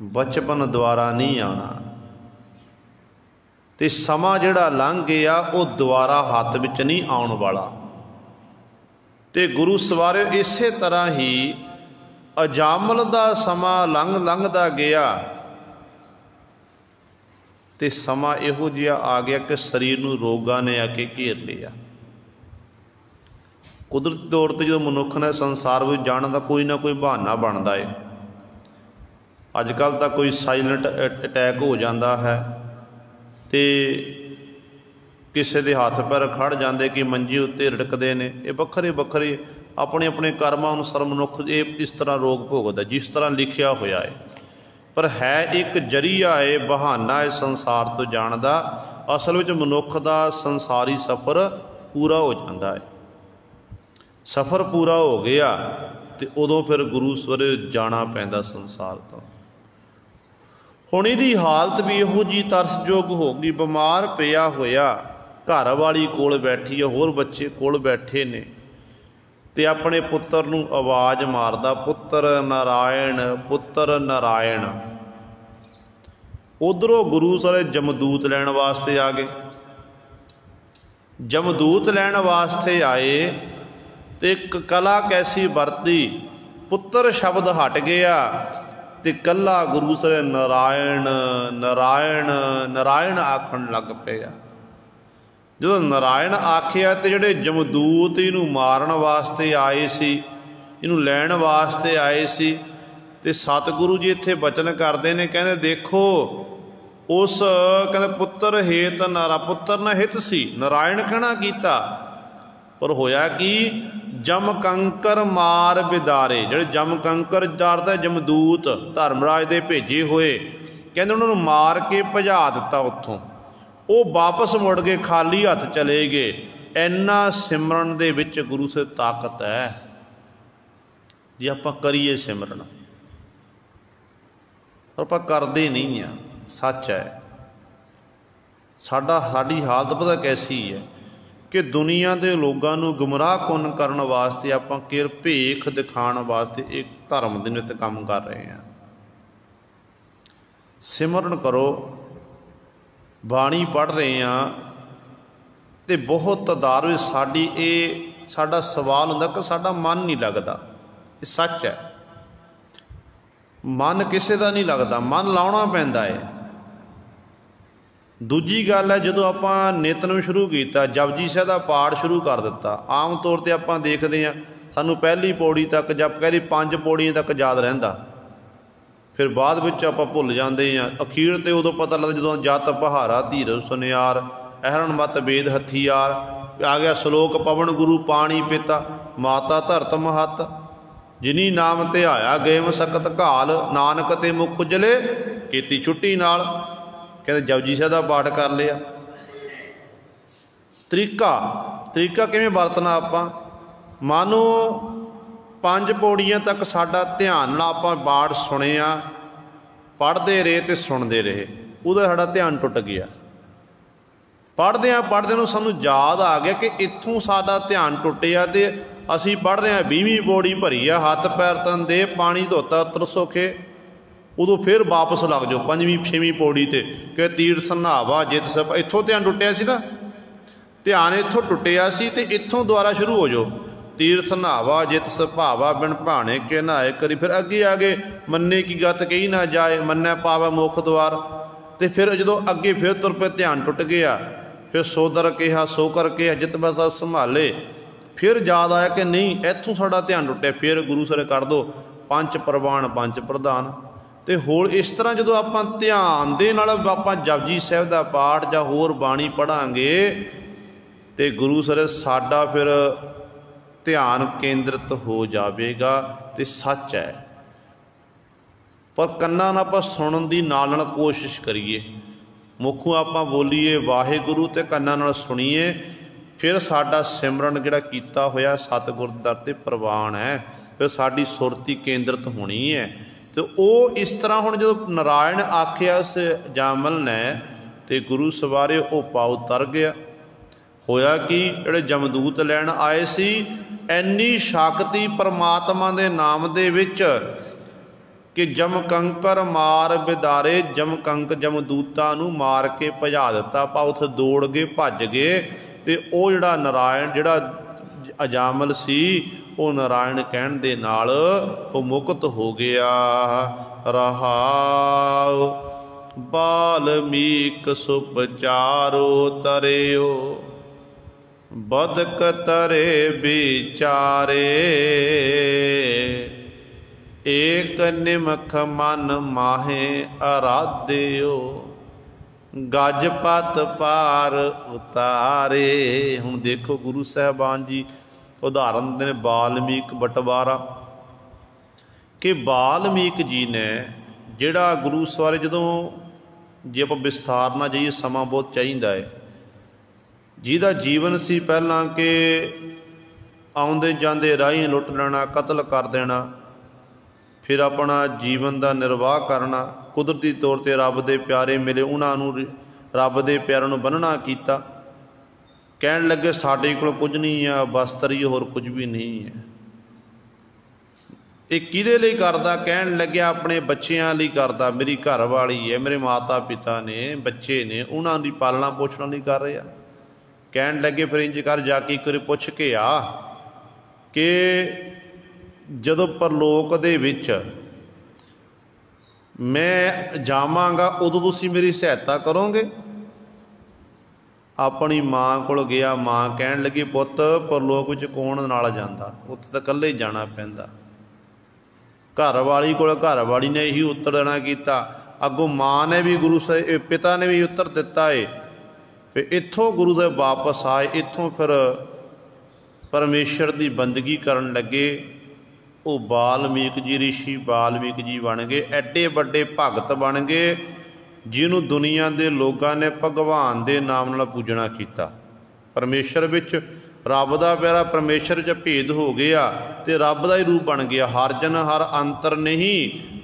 ਬਚਪਨ ਦੁਬਾਰਾ ਨਹੀਂ ਆਉਣਾ। ਅਤੇ ਸਮਾਂ ਜਿਹੜਾ ਲੰਘ ਗਿਆ ਉਹ ਦੁਬਾਰਾ ਹੱਥ ਵਿੱਚ ਨਹੀਂ ਆਉਣ ਵਾਲਾ। ਅਤੇ ਗੁਰੂ ਸਵਾਰਿਓ ਇਸੇ ਤਰ੍ਹਾਂ ਹੀ ਅਜਾਮਲ ਦਾ ਸਮਾਂ ਲੰਘਦਾ ਗਿਆ ਅਤੇ ਸਮਾਂ ਇਹੋ ਜਿਹਾ ਆ ਗਿਆ ਕਿ ਸਰੀਰ ਨੂੰ ਰੋਗਾਂ ਨੇ ਆ ਕੇ ਘੇਰ ਲਿਆ। ਕੁਦਰਤੀ ਤੌਰ 'ਤੇ ਜਦੋਂ ਮਨੁੱਖ ਨੇ ਸੰਸਾਰ ਵਿੱਚ ਜਾਣ ਦਾ ਕੋਈ ਨਾ ਕੋਈ ਬਹਾਨਾ ਬਣਦਾ ਹੈ। ਅੱਜ ਕੱਲ੍ਹ ਤਾਂ ਕੋਈ ਸਾਇਲੈਂਟ ਅਟੈਕ ਹੋ ਜਾਂਦਾ ਹੈ ਅਤੇ ਕਿਸੇ ਦੇ ਹੱਥ ਪੈਰ ਖੜ੍ਹ ਜਾਂਦੇ ਕਿ ਮੰਜੀ ਉੱਤੇ ਰੜਕਦੇ ਨੇ। ਇਹ ਵੱਖਰੇ ਵੱਖਰੇ ਆਪਣੇ ਆਪਣੇ ਕਰਮਾਂ ਅਨੁਸਾਰ ਮਨੁੱਖ ਇਹ ਇਸ ਤਰ੍ਹਾਂ ਰੋਗ ਭੋਗਦਾ ਜਿਸ ਤਰ੍ਹਾਂ ਲਿਖਿਆ ਹੋਇਆ ਹੈ। ਪਰ ਹੈ ਇੱਕ ਜ਼ਰੀਆ ਹੈ, ਬਹਾਨਾ ਹੈ ਸੰਸਾਰ ਤੋਂ ਜਾਣ ਦਾ। ਅਸਲ ਵਿੱਚ ਮਨੁੱਖ ਦਾ ਸੰਸਾਰੀ ਸਫ਼ਰ ਪੂਰਾ ਹੋ ਜਾਂਦਾ ਹੈ। ਸਫ਼ਰ ਪੂਰਾ ਹੋ ਗਿਆ ਅਤੇ ਉਦੋਂ ਫਿਰ ਗੁਰੂ ਸਵਰੇ ਜਾਣਾ ਪੈਂਦਾ ਸੰਸਾਰ ਤੋਂ। ਹੁਣ ਇਹਦੀ ਹਾਲਤ ਵੀ ਇਹੋ ਜਿਹੀ ਤਰਸਯੋਗ ਹੋ ਗਈ, ਬਿਮਾਰ ਪਿਆ ਹੋਇਆ, ਘਰ ਵਾਲੀ ਕੋਲ ਬੈਠੀ ਹੈ, ਹੋਰ ਬੱਚੇ ਕੋਲ ਬੈਠੇ ਨੇ, ਅਤੇ ਆਪਣੇ ਪੁੱਤਰ ਨੂੰ ਆਵਾਜ਼ ਮਾਰਦਾ, ਪੁੱਤਰ ਨਾਰਾਇਣ, ਪੁੱਤਰ ਨਾਰਾਇਣ। ਉੱਧਰੋਂ ਗੁਰੂ ਸਾਹਿਬ ਜਮਦੂਤ ਲੈਣ ਵਾਸਤੇ ਆ ਗਏ। ਜਮਦੂਤ ਲੈਣ ਵਾਸਤੇ ਆਏ ਅਤੇ ਇੱਕ ਕਲਾ ਕੈਸੀ ਵਰਤੀ, ਪੁੱਤਰ ਸ਼ਬਦ ਹਟ ਗਿਆ ਅਤੇ ਇਕੱਲਾ ਗੁਰੂ ਸਾਹਿਬ ਨਾਰਾਇਣ ਨਾਰਾਇਣ ਨਾਰਾਇਣ ਆਖਣ ਲੱਗ ਪਿਆ। ਜਦੋਂ ਨਾਰਾਇਣ ਆਖਿਆ ਅਤੇ ਜਿਹੜੇ ਜਮਦੂਤ ਇਹਨੂੰ ਮਾਰਨ ਵਾਸਤੇ ਆਏ ਸੀ, ਇਹਨੂੰ ਲੈਣ ਵਾਸਤੇ ਆਏ ਸੀ, ਅਤੇ ਸਤਿਗੁਰੂ ਜੀ ਇੱਥੇ ਬਚਨ ਕਰਦੇ ਨੇ, ਕਹਿੰਦੇ ਦੇਖੋ ਉਸ ਕਹਿੰਦੇ ਪੁੱਤਰ ਹੇਤ ਪੁੱਤਰ ਨਾ ਹਿਤ ਸੀ, ਨਾਰਾਇਣ ਕਹਿਣਾ ਕੀਤਾ। ਪਰ ਹੋਇਆ ਕੀ, ਜਮ ਕੰਕਰ ਮਾਰ ਬਿਦਾਰੇ। ਜਿਹੜੇ ਜਮ ਕੰਕਰ ਜਾਰਦਾ ਜਮਦੂਤ ਧਰਮਰਾਜ ਦੇ ਭੇਜੇ ਹੋਏ, ਕਹਿੰਦੇ ਉਹਨਾਂ ਨੂੰ ਮਾਰ ਕੇ ਭਜਾ ਦਿੱਤਾ ਉੱਥੋਂ। ਉਹ ਵਾਪਸ ਮੁੜ ਕੇ ਖਾਲੀ ਹੱਥ ਚਲੇ ਗਏ। ਇੰਨਾ ਸਿਮਰਨ ਦੇ ਵਿੱਚ ਗੁਰੂ ਸਾਹਿਬ ਤਾਕਤ ਹੈ। ਜੇ ਆਪਾਂ ਕਰੀਏ ਸਿਮਰਨ, ਪਰ ਆਪਾਂ ਕਰਦੇ ਨਹੀਂ ਹਾਂ, ਸੱਚ ਹੈ। ਸਾਡੀ ਹਾਲਤ ਪਤਾ ਕੈਸੀ ਹੈ ਕਿ ਦੁਨੀਆ ਦੇ ਲੋਕਾਂ ਨੂੰ ਗੁੰਮਰਾਹ ਕੁੰਨ ਕਰਨ ਵਾਸਤੇ ਆਪਾਂ ਕੇਰ ਭੇਖ ਦਿਖਾਉਣ ਵਾਸਤੇ ਇੱਕ ਧਰਮ ਦੇ ਨਿੱਤ ਕੰਮ ਕਰ ਰਹੇ ਹਾਂ। ਸਿਮਰਨ ਕਰੋ, ਬਾਣੀ ਪੜ੍ਹ ਰਹੇ ਹਾਂ, ਅਤੇ ਬਹੁਤ ਤਾਦਾਦ ਵਿੱਚ ਸਾਡਾ ਸਵਾਲ ਹੁੰਦਾ ਕਿ ਸਾਡਾ ਮਨ ਨਹੀਂ ਲੱਗਦਾ। ਇਹ ਸੱਚ ਹੈ, ਮਨ ਕਿਸੇ ਦਾ ਨਹੀਂ ਲੱਗਦਾ, ਮਨ ਲਾਉਣਾ ਪੈਂਦਾ ਹੈ। ਦੂਜੀ ਗੱਲ ਹੈ, ਜਦੋਂ ਆਪਾਂ ਨਿਤਨੇਮ ਸ਼ੁਰੂ ਕੀਤਾ, ਜਪਜੀ ਸਾਹਿਬ ਦਾ ਪਾਠ ਸ਼ੁਰੂ ਕਰ ਦਿੱਤਾ, ਆਮ ਤੌਰ 'ਤੇ ਆਪਾਂ ਦੇਖਦੇ ਹਾਂ ਸਾਨੂੰ ਪਹਿਲੀ ਪੌੜੀ ਤੱਕ ਜਾਂ ਕਹਿ ਲਈ 5 ਪੌੜੀਆਂ ਤੱਕ ਯਾਦ ਰਹਿੰਦਾ, ਫਿਰ ਬਾਅਦ ਵਿੱਚ ਆਪਾਂ ਭੁੱਲ ਜਾਂਦੇ ਹਾਂ। ਅਖੀਰ 'ਤੇ ਉਦੋਂ ਪਤਾ ਲੱਗਦਾ ਜਦੋਂ ਜਤ ਪਹਾਰਾ ਧੀਰਜ ਸੁਨਿਆਰ, ਅਹਰਣ ਮਤ ਵੇਦ ਹਥਿਆਰ ਆ ਗਿਆ ਸ਼ਲੋਕ, ਪਵਨ ਗੁਰੂ ਪਾਣੀ ਪਿਤਾ ਮਾਤਾ ਧਰਤ ਮਹੱਤ, ਜਿਨੀ ਨਾਮ ਧਿਆਇਆ ਗਏਮ ਸਕਤ ਘਾਲ, ਨਾਨਕ ਤੇ ਮੁਖ ਉਜਲੇ ਕੀਤੀ ਛੁੱਟੀ ਨਾਲ। ਕਹਿੰਦੇ ਜਪਜੀ ਸਾਹਿਬ ਦਾ ਪਾਠ ਕਰ ਲਿਆ। ਤਰੀਕਾ ਕਿਵੇਂ ਵਰਤਣਾ ਆਪਾਂ, ਮਾਨੋ 5 ਪੌੜੀਆਂ ਤੱਕ ਸਾਡਾ ਧਿਆਨ ਨਾਲ ਆਪਾਂ ਪਾਠ ਸੁਣਿਆ, ਪੜ੍ਹਦੇ ਰਹੇ ਅਤੇ ਸੁਣਦੇ ਰਹੇ, ਉਹਦਾ ਸਾਡਾ ਧਿਆਨ ਟੁੱਟ ਗਿਆ। पढ़दे ਨੂੰ ਸਾਨੂੰ याद आ गया कि इत्थों साडा ध्यान टुटिया तो असीं पढ़ रहे हैं 20वीं पौड़ी भरी आ, हथ पैर तन दे पानी धोता तरसोखे। उदों फिर वापस लग जाओ 5वीं 6वीं पौड़ी ते कि तीर्थ नहावा जित सब, इत्थों ध्यान टुटिया सी ना, ध्यान इत्थों टुटिया सी ते इत्थों दुबारा शुरू हो जाओ। तीर्थ नहावा जित सुभावा बिन भाने के नहाए करी, फिर अगे आगे मन्ने की गत कही ना जाए, मन्ने पावे मुख द्वार। तो फिर जो अगे फिर तुर पे ध्यान टुट गया, फिर सोदर कहा सो कर कहा जित बसा संभाले। फिर याद आया कि नहीं इत्थों साडा ध्यान टुटिया, फिर गुरु सर कर दो पंच प्रवान पंच प्रधान। तो होर इस तरह जो आप ध्यान दे नाल आपां जपजी साहिब दा पाठ जां होर बाणी पढ़ांगे तो गुरु सर साडा फिर ध्यान केंद्रित हो जाएगा। तो सच है, पर कन्ना नाल आपां सुणन दी नाल नाल कोशिश करिए, मुखों आपां बोलीए वाहिगुरु ते कन्ना नाल सुणीए, फिर साडा सिमरन जिहड़ा कीता होया सतगुर दर ते प्रवान है, फिर साडी सुरती केंद्रित होनी है। तो वो इस तरह हुण जो नारायण आखिया उस जामल ने ते गुरु सवारे वो पाओ तर गया। होया कि जिहड़े जमदूत लैण आए सी, इन्नी शक्ति परमात्मा दे नाम दे विच कि जम कंकर मार बिदारे, जम कंक जमदूतां नूं मार के भजा दिता, पा उत्थे दौड़ गए भज गए। तो वो जिहड़ा नारायण जिहड़ा अजामल सी वो नारायण कहण दे नाल वो मुक्त हो गया। रहाओ बाल्मीक सुपचारो तरियो, बदक तरे बिचारे, एक निमख मन माहे आराध्यो, गज पत पार उतारे। हुण देखो गुरु साहबान जी उदाहरण देने बाल्मीक बटवारा कि बाल्मीक जी ने जिहड़ा गुरु सवारे जदों जे आपां विस्तार ना जाइए समा बहुत चाहिदा है, जिहदा जीवन सी पहलां कि आउंदे जांदे राही लुट लेना कतल कर देना, फिर अपना जीवन का निर्वाह करना, कुदरती तौर पर रब दे प्यारे मिले उन्होंने रब दे प्यारों नूं बन्हना कीता। कहण लगे साडे कोल कुछ नहीं है, वस्त्र ही होर कुछ भी नहीं है। ये किहदे लई करदा? कहण लग्या अपने बच्चियां लई करदा, मेरी घर वाली है, मेरे माता पिता ने बच्चे ने उन्हां दी पालना पोषण लई कर रहा। कहण लगे फिर इंज कर जाके एक बारी पुछ के आ कि जदों परलोक दे विच मैं जावांगा उदों तुसीं मेरी सहायता करोगे? अपनी माँ कोल गया, माँ कहण लगी पुत परलोक विच कौन नाल जांदा, उत्थे तां कल्ले ही जाना पैंदा। घर वाली कोल घर वाली ने यही उत्तर देना कीता, अगों माँ ने भी गुरु साहिब पिता ने भी उत्तर दिता है। फिर इत्थों गुरु साहिब वापस आए, इत्थों फिर परमेश्वर की बंदगी करन लगे। वो बाल्मीक जी ऋषि बाल्मीक जी बन गए, एडे बड़े भगत बन गए जिन्हों दुनिया के लोगों ने भगवान के नाम नाल पूजना किया। परमेश्वर विच रब का प्यारा परमेश्वर च भेद हो गया तो रब का ही रूप बन गया। हर जन हर अंतर नहीं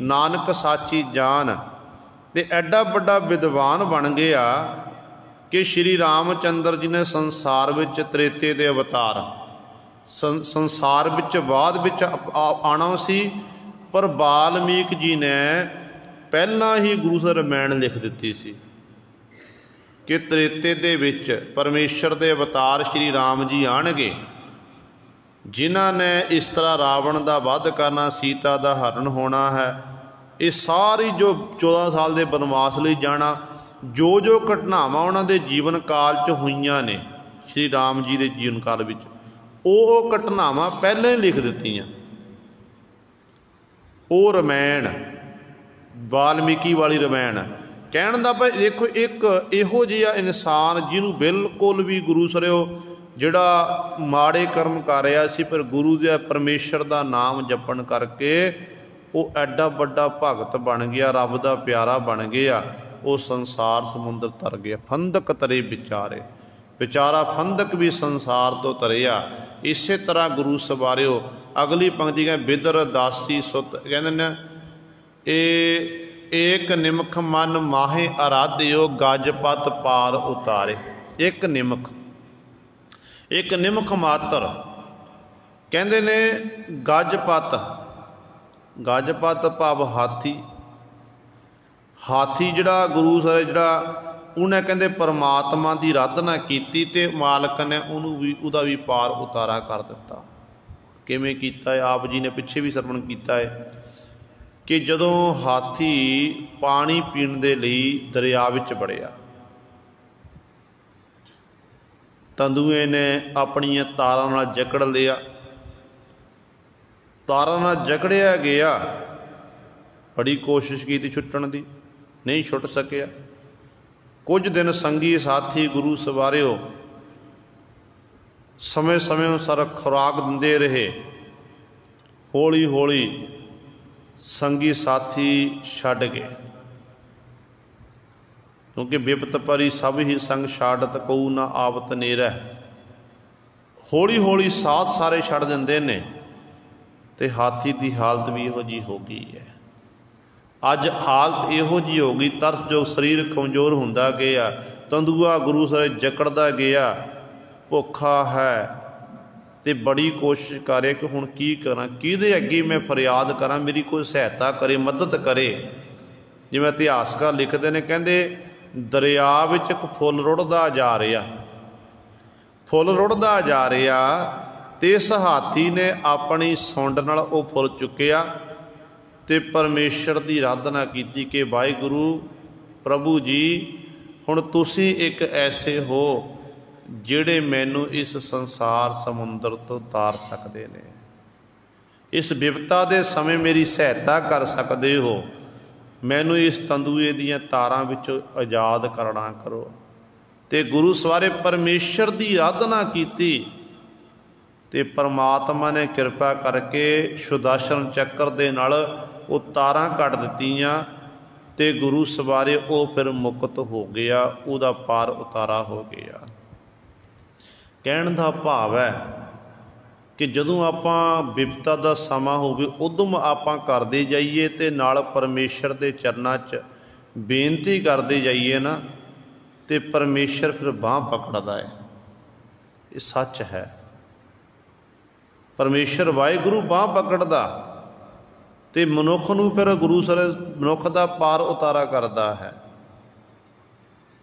नानक साची जान। तो एडा बड़ा विद्वान बन गया कि श्री रामचंद्र जी ने संसार विच त्रेते दे अवतार संसार विच बाद विच आना सी, पर बाल्मीक जी ने पहला ही गुरु सर रमैन लिख दी सी कि त्रेते दे विच परमेश्वर दे अवतार श्री राम जी आणगे, जिन्हां ने इस तरह रावण का वध करना, सीता का हरण होना है। ये सारी जो 14 साल के बनवास लई जाना, जो जो घटनावां उन्हां दे जीवन काल च होईयां ने श्री राम जी के जीवन काल विच, ਉਹ ਘਟਨਾਵਾਂ ਪਹਿਲਾਂ ਹੀ ਲਿਖ ਦਿੱਤੀਆਂ। ਉਹ ਰਮਾਇਣ ਵਾਲਮੀਕੀ ਵਾਲੀ ਰਮਾਇਣ ਕਹਿਣ ਦਾ ਭਾਈ ਦੇਖੋ ਇੱਕ ਇਹੋ ਜਿਹਾ ਇਨਸਾਨ ਜਿਹਨੂੰ ਬਿਲਕੁਲ ਵੀ ਗੁਰੂ ਸਰਿਓ ਜਿਹੜਾ ਮਾੜੇ ਕਰਮ ਕਰ ਰਿਹਾ ਸੀ, ਪਰ ਗੁਰੂ ਦੇ ਪਰਮੇਸ਼ਰ ਦਾ ਨਾਮ ਜਪਣ ਕਰਕੇ ਉਹ ਐਡਾ ਵੱਡਾ ਭਗਤ ਬਣ ਗਿਆ, ਰੱਬ ਦਾ ਪਿਆਰਾ ਬਣ ਗਿਆ। ਉਹ ਸੰਸਾਰ ਸਮੁੰਦਰ ਤਰ ਗਿਆ, ਫੰਦਕ ਤਰੇ ਵਿਚਾਰੇ, ਵਿਚਾਰਾ ਫੰਦਕ ਵੀ ਸੰਸਾਰ ਤੋਂ ਤਰਿਆ। इसे तरह गुरु सवारिओ अगली पंक्ति कह बिदर दासी सुत कहते ने एक निमख मन माहे आराध्यो गज पत पार उतारे। एक निमक, एक निमक मात्र। कहते ने गजपत, गजपत भाव हाथी, हाथी जिहड़ा गुरु सारे जिहड़ा उन्हें कहते परमात्मा की आराधना की ते मालक ने उन्होंने भी उहदा भी पार उतारा कर दिता। किवें कीता है? आप जी ने पिछे भी सरवण किया है कि जदों हाथी पानी पीण दे लई दरिया विच वड़िया, तंदूए ने अपनियां तारां नाल जकड़ लिया, तारां नाल जकड़िया गया, बड़ी कोशिश की छुट्टण दी, नहीं छुट सकिया। कुछ दिन संगी साथी गुरु सवारिओ समय समय अनुसार खुराक दिंदे रहे। हौली हौली संगी साथी छड्ड गए, क्योंकि बिपत परी सब ही संग छाड़त कऊ ना आवत नेरा। हौली हौली साथ सारे छड्ड दिंदे ने ते हाथी की हालत भी इहो जी हो गई है। अज हालत इहो जी हो गई, तरस जो शरीर कमज़ोर हुंदा गया, तंदूआ गुरु सारे जकड़दा गया, भुखा है ते बड़ी कोशिश करे कि हुण की करा, किहदे अगे मैं फरियाद करा, मेरी कोई सहायता करे, मदद करे। जिवें इतिहासकार लिखते हैं, कहते दरिया विच एक फुल रुड़दा जा रहा, फुल रुड़दा जा रहा ते इस हाथी ने अपनी सुंड नाल वो फुल चुकिया ते परमेश्वर की आराधना की कि वाहिगुरू प्रभु जी हुण तुसीं एक ऐसे हो जिहड़े मैनू इस संसार समुंदर तो तार सकते ने, इस विपता दे समय मेरी सहायता कर सकते हो, मैनू इस तंदूए दियां तारां विचों आज़ाद करना करो। ते गुरु सवारे परमेश्वर की आराधना की ते परमात्मा ने कृपा करके सुदर्शन चक्र दे नाल वो तारां कट दित्तियां ते गुरु सवारे वो फिर मुक्त हो गया, उहदा पार उतारा हो गया। कहण दा भाव है कि जदों आपां विपता दा समा होवे उदम आपां करदे जाइए ते नाल परमेश्वर दे चरनां च बेनती करदे जाइए ना, ते परमेश्वर फिर बांह पकड़दा है। ये सच है, परमेश्वर वाहिगुरू बांह पकड़दा ते मनुख नूं फिर गुरु सारे मनुख दा पार उतारा करदा है।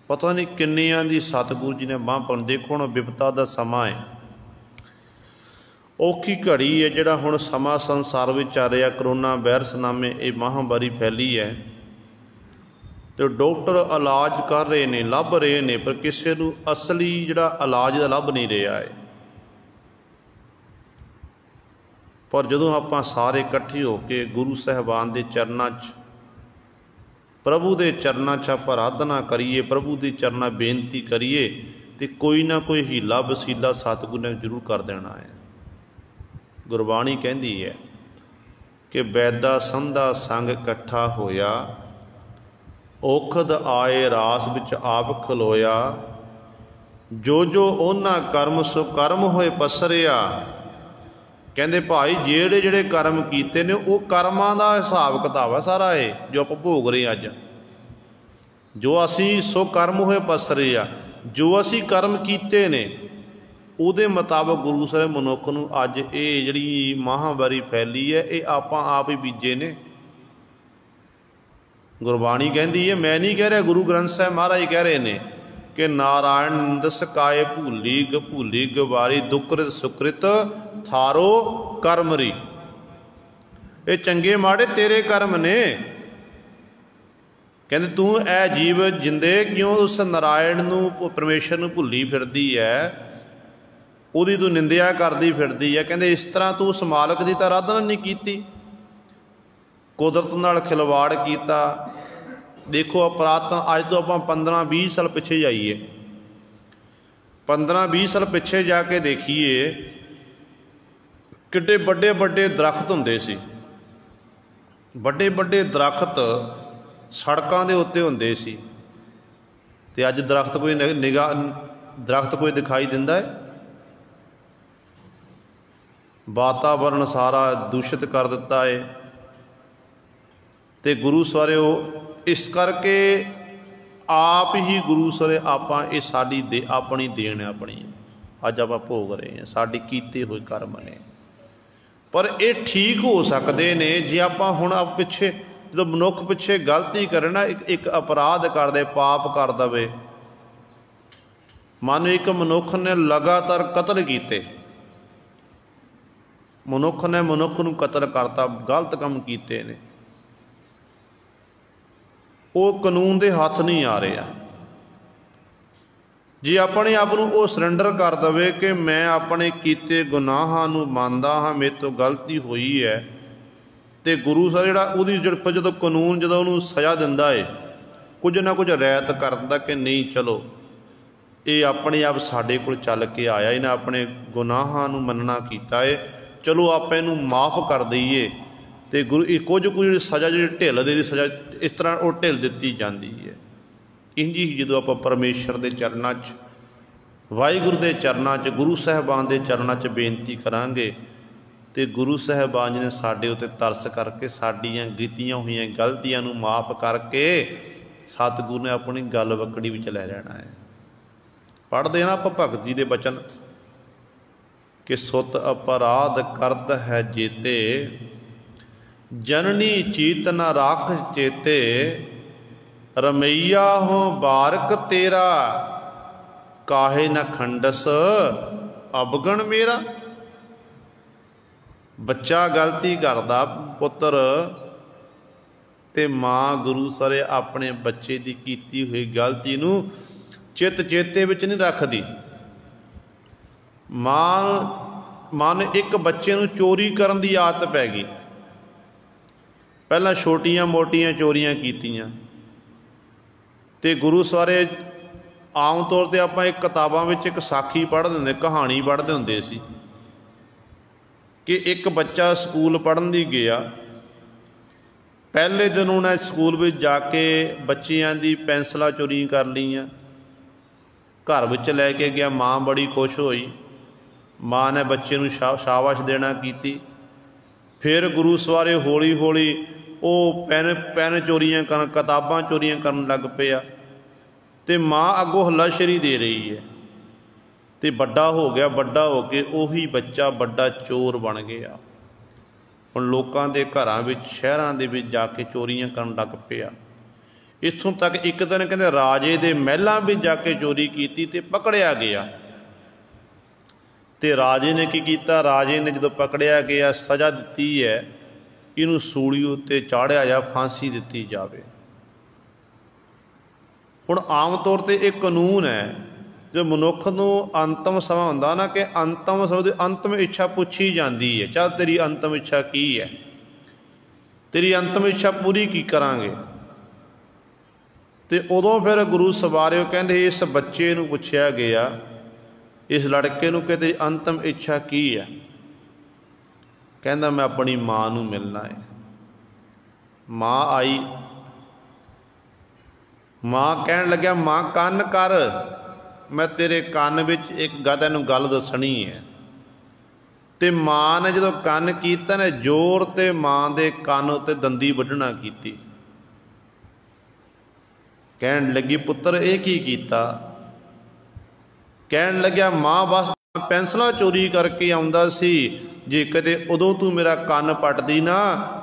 पता नहीं किन्नियां दी सतगुरु जी ने बांह पकड़। देखो हुण विपता दा समा है, औखी घड़ी है, जिहड़ा हुण समा संसार विच चल रहा, करोना वायरस नामे ये महामारी फैली है, तो डॉक्टर इलाज कर रहे ने, लभ रहे ने, पर किसी नूं असली जिहड़ा इलाज दा लभ नहीं रहा है। पर जदों आपां सारे इकट्ठे होकर गुरु साहिबान दे चरनां च, प्रभु दे चरनां च आपां आराधना करिए, प्रभु दे चरनां बेनती करिए, तो कोई ना कोई हीला वसीला सतगुरु ने जरूर कर देना है। गुरबाणी कहती है कि वैदा संधा संग इकट्ठा होया, औखद आए रास विच आप खलोया, जो जो ओना कर्म सो कर्म होए पसरिया। कहते भाई जेड़े जेड़े कर्म कीते ने वो कर्मां दा हिसाब किताब है सारा, ये जो आप भोग रहे अज, जो असी सो कर्म होए पसरे आ, जो असी कर्म कीते ने उहदे मुताबक गुरु साहब मनुख नूं अज ये जिहड़ी महामारी फैली है ये आपां आप ही बीजे ने। गुरबाणी कहती है, मैं नहीं कह रहा, गुरु ग्रंथ साहब महाराज कह रहे ने कि नारायण दस काए भूली गवारी, दुकृत सुकृत थारो कर्मरी। ये चंगे माड़े तेरे कर्म ने। कहते तू ऐ जीव जिंदे क्यों उस नारायण नूं परमेश्वर नूं भुल्ली फिरदी है, उहदी तू निंदिया करदी फिरदी है। कहते इस तरह तू उस मालक की तो आराधना नहीं की, कुदरत नाल खिलवाड़ किया। देखो पुरातन अज तो आप 15-20 साल पिछे जाइए, 15-20 साल पिछे जाके देखिए किड्डे बड़े बड़े दरख्त हुंदे सी, बड़े बड़े दरख्त सड़कों के उत्ते हुंदे सी, ते अज दरख्त कोई निगाह दरख्त कोई दिखाई दिंदा है? वातावरण सारा दूषित कर दिता है। ते गुरु सवारिओ इस करके आप ही गुरु सरे आपां ये साडी दे अपनी देन है, अपनी अज आप भोग रहे हैं, साडे कीते हुए कर्म ने। पर ये ठीक हो सकते ने जे आपां हुण आप पिछे जो मनुख पिछे गलती करे ना, एक अपराध कर दे, पाप कर दे। मान एक मनुख ने लगातार कतल किए, मनुख ने मनुख नूं कतल करता, गलत काम किए ने, वो कानून के हथ नहीं आ रहा। जे अपने आप नूं वो सरेंडर कर दे कि मैं अपने कीते गुनाहां नूं मंनदा हाँ, मेरे तो गलती हुई है, तो गुरु सर जिहड़ा उहदी जो कानून जो उन्होंने सज़ा दिंदा है, कुछ ना कुछ रैत कर दिंदा कि नहीं चलो ये अपने आप साडे कोल चल के आया, इन्हें अपने गुनाहां नूं मनना कीता है, चलो आप इहनूं माफ़ कर दईए। तो गुरु कुछ सज़ा जी ढिल दे सज़ा इस तरह वो ढिल दी जाती है। इंज ही जो आप परमेश्वर के चरणों च, वाहिगुरू के चरणों च, गुरु साहिबान के चरणों च बेनती करांगे तो गुरु साहिबान जी ने साडे उत्ते तरस करके साडियां कीतियां हुई गलतियां नूं माफ़ करके सतगुरु ने अपनी गल वकड़ी विच लै लेना है। पढ़ते हैं ना आप भगत जी के बचन कि सुत अपराध करत है जेते, जननी चीत न राख चेते, रमैया हो बारक तेरा, काहे न खंडस अवगण मेरा। बच्चा गलती करता, पुत्र ते माँ गुरु सरे अपने बच्चे की कीती हुई गलती नूं चित चेते विच नहीं रखती। मां ने एक बच्चे नूं चोरी करन दी आदत पै गई, पहलां छोटियां मोटियां चोरियां कीतियां, ते गुरु सवारे आम तौर पर आपां एक किताबां विच एक साखी पढ़दे हुंदे, कहानी पढ़दे हुंदे सी कि एक बच्चा स्कूल पढ़न दी गया, पहले दिन उन्हें स्कूल में जाके बच्चियां दी पेंसिलां चोरी कर लीआं, घर विच लैके गया, माँ बड़ी खुश होई, माँ ने बच्चे नूं शाबाश देना कीती। फिर गुरु सवारे हौली हौली वो पैन चोरियां कर, किताबां चोरियां करन लग पिया, तो माँ अगों हलाशेरी दे रही है, तो बड़ा हो गया, बड़ा हो के उही बच्चा बड़ा चोर बन गया। हुण लोकां दे घरां विच शहरां दे विच जाके चोरियां करन लग पिया। इत्थों तक एक दिन कहते राजे दे महलां विच जाके चोरी कीती ते पकड़िया गया। ते राजे ने की कीता, राजे ने जदों पकड़िया गया सज़ा दिती है, इनू सूली उत्ते चाढ़िया जा, फांसी दिती जावे। हुण आम तौर पर एक कानून है जो मनुख नूं अंतिम समा हुंदा ना, कि अंतिम समय दी अंतिम इच्छा पूछी जाती है, चल तेरी अंतिम इच्छा की है, तेरी अंतिम इच्छा पूरी की करांगे। तो उदों फिर गुरु सवारे कहंदे इस बच्चे नूं पुछया गया, इस लड़के नूं कि तेरी अंतिम इच्छा की है, कहंदा मैं अपनी माँ नूं मिलना है। माँ आई, माँ कहन लग्या माँ कन कर, मैं तेरे कान विच एक तैनूं गल दसणी है। ते माँ ने जो कन कीता ने जोर ते माँ दे कान उत्ते दंदी वड्ढना कीती। कहन लगी पुत्र ये की कीता? कहन लग्या माँ बस पेंसिलां चोरी करके आउंदा सी, जे कदे उदों तू मेरा कन पटदी ना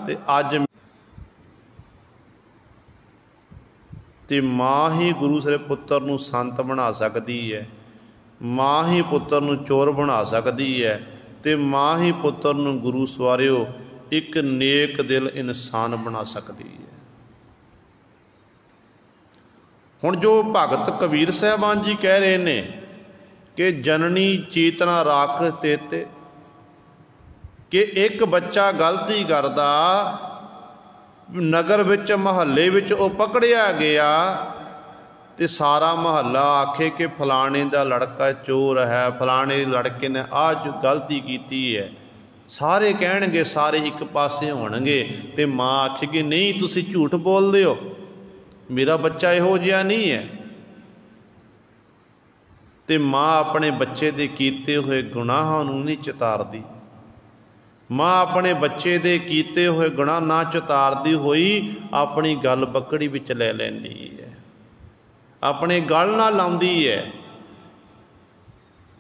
ते अज। ते माँ ही गुरु सरे पुत्र नूं संत बना सकती है, माँ ही पुत्र नूं चोर बना सकती है, ते माँ ही पुत्र नूं गुरु सवारिओ एक नेक दिल इंसान बना सकती है। हुण जो भगत कबीर साहिबान जी कह रहे ने कि जननी चेतना राख तेते, कि एक बच्चा गलती करदा, नगर विच महल्ले विच वो पकड़िया गया, तो सारा महल्ला आखे कि फलाने का लड़का चोर है, फलाने लड़के ने आज गलती की है। सारे कहणगे, सारे एक पासे होणगे, ते माँ आखेगी नहीं तुसी झूठ बोलदे हो, मेरा बच्चा इहो जिहा नहीं है। ते माँ अपने बच्चे दे कीते हुए गुनाहां नूं नहीं चितारदी, माँ अपने बच्चे दे कीते हुए गुनाह ना चितारदी होई अपनी गल बकड़ी विच लै लैंदी है। ਆਪਣੇ ਗਲ ਨਾਲ ਲਾਉਂਦੀ ਹੈ।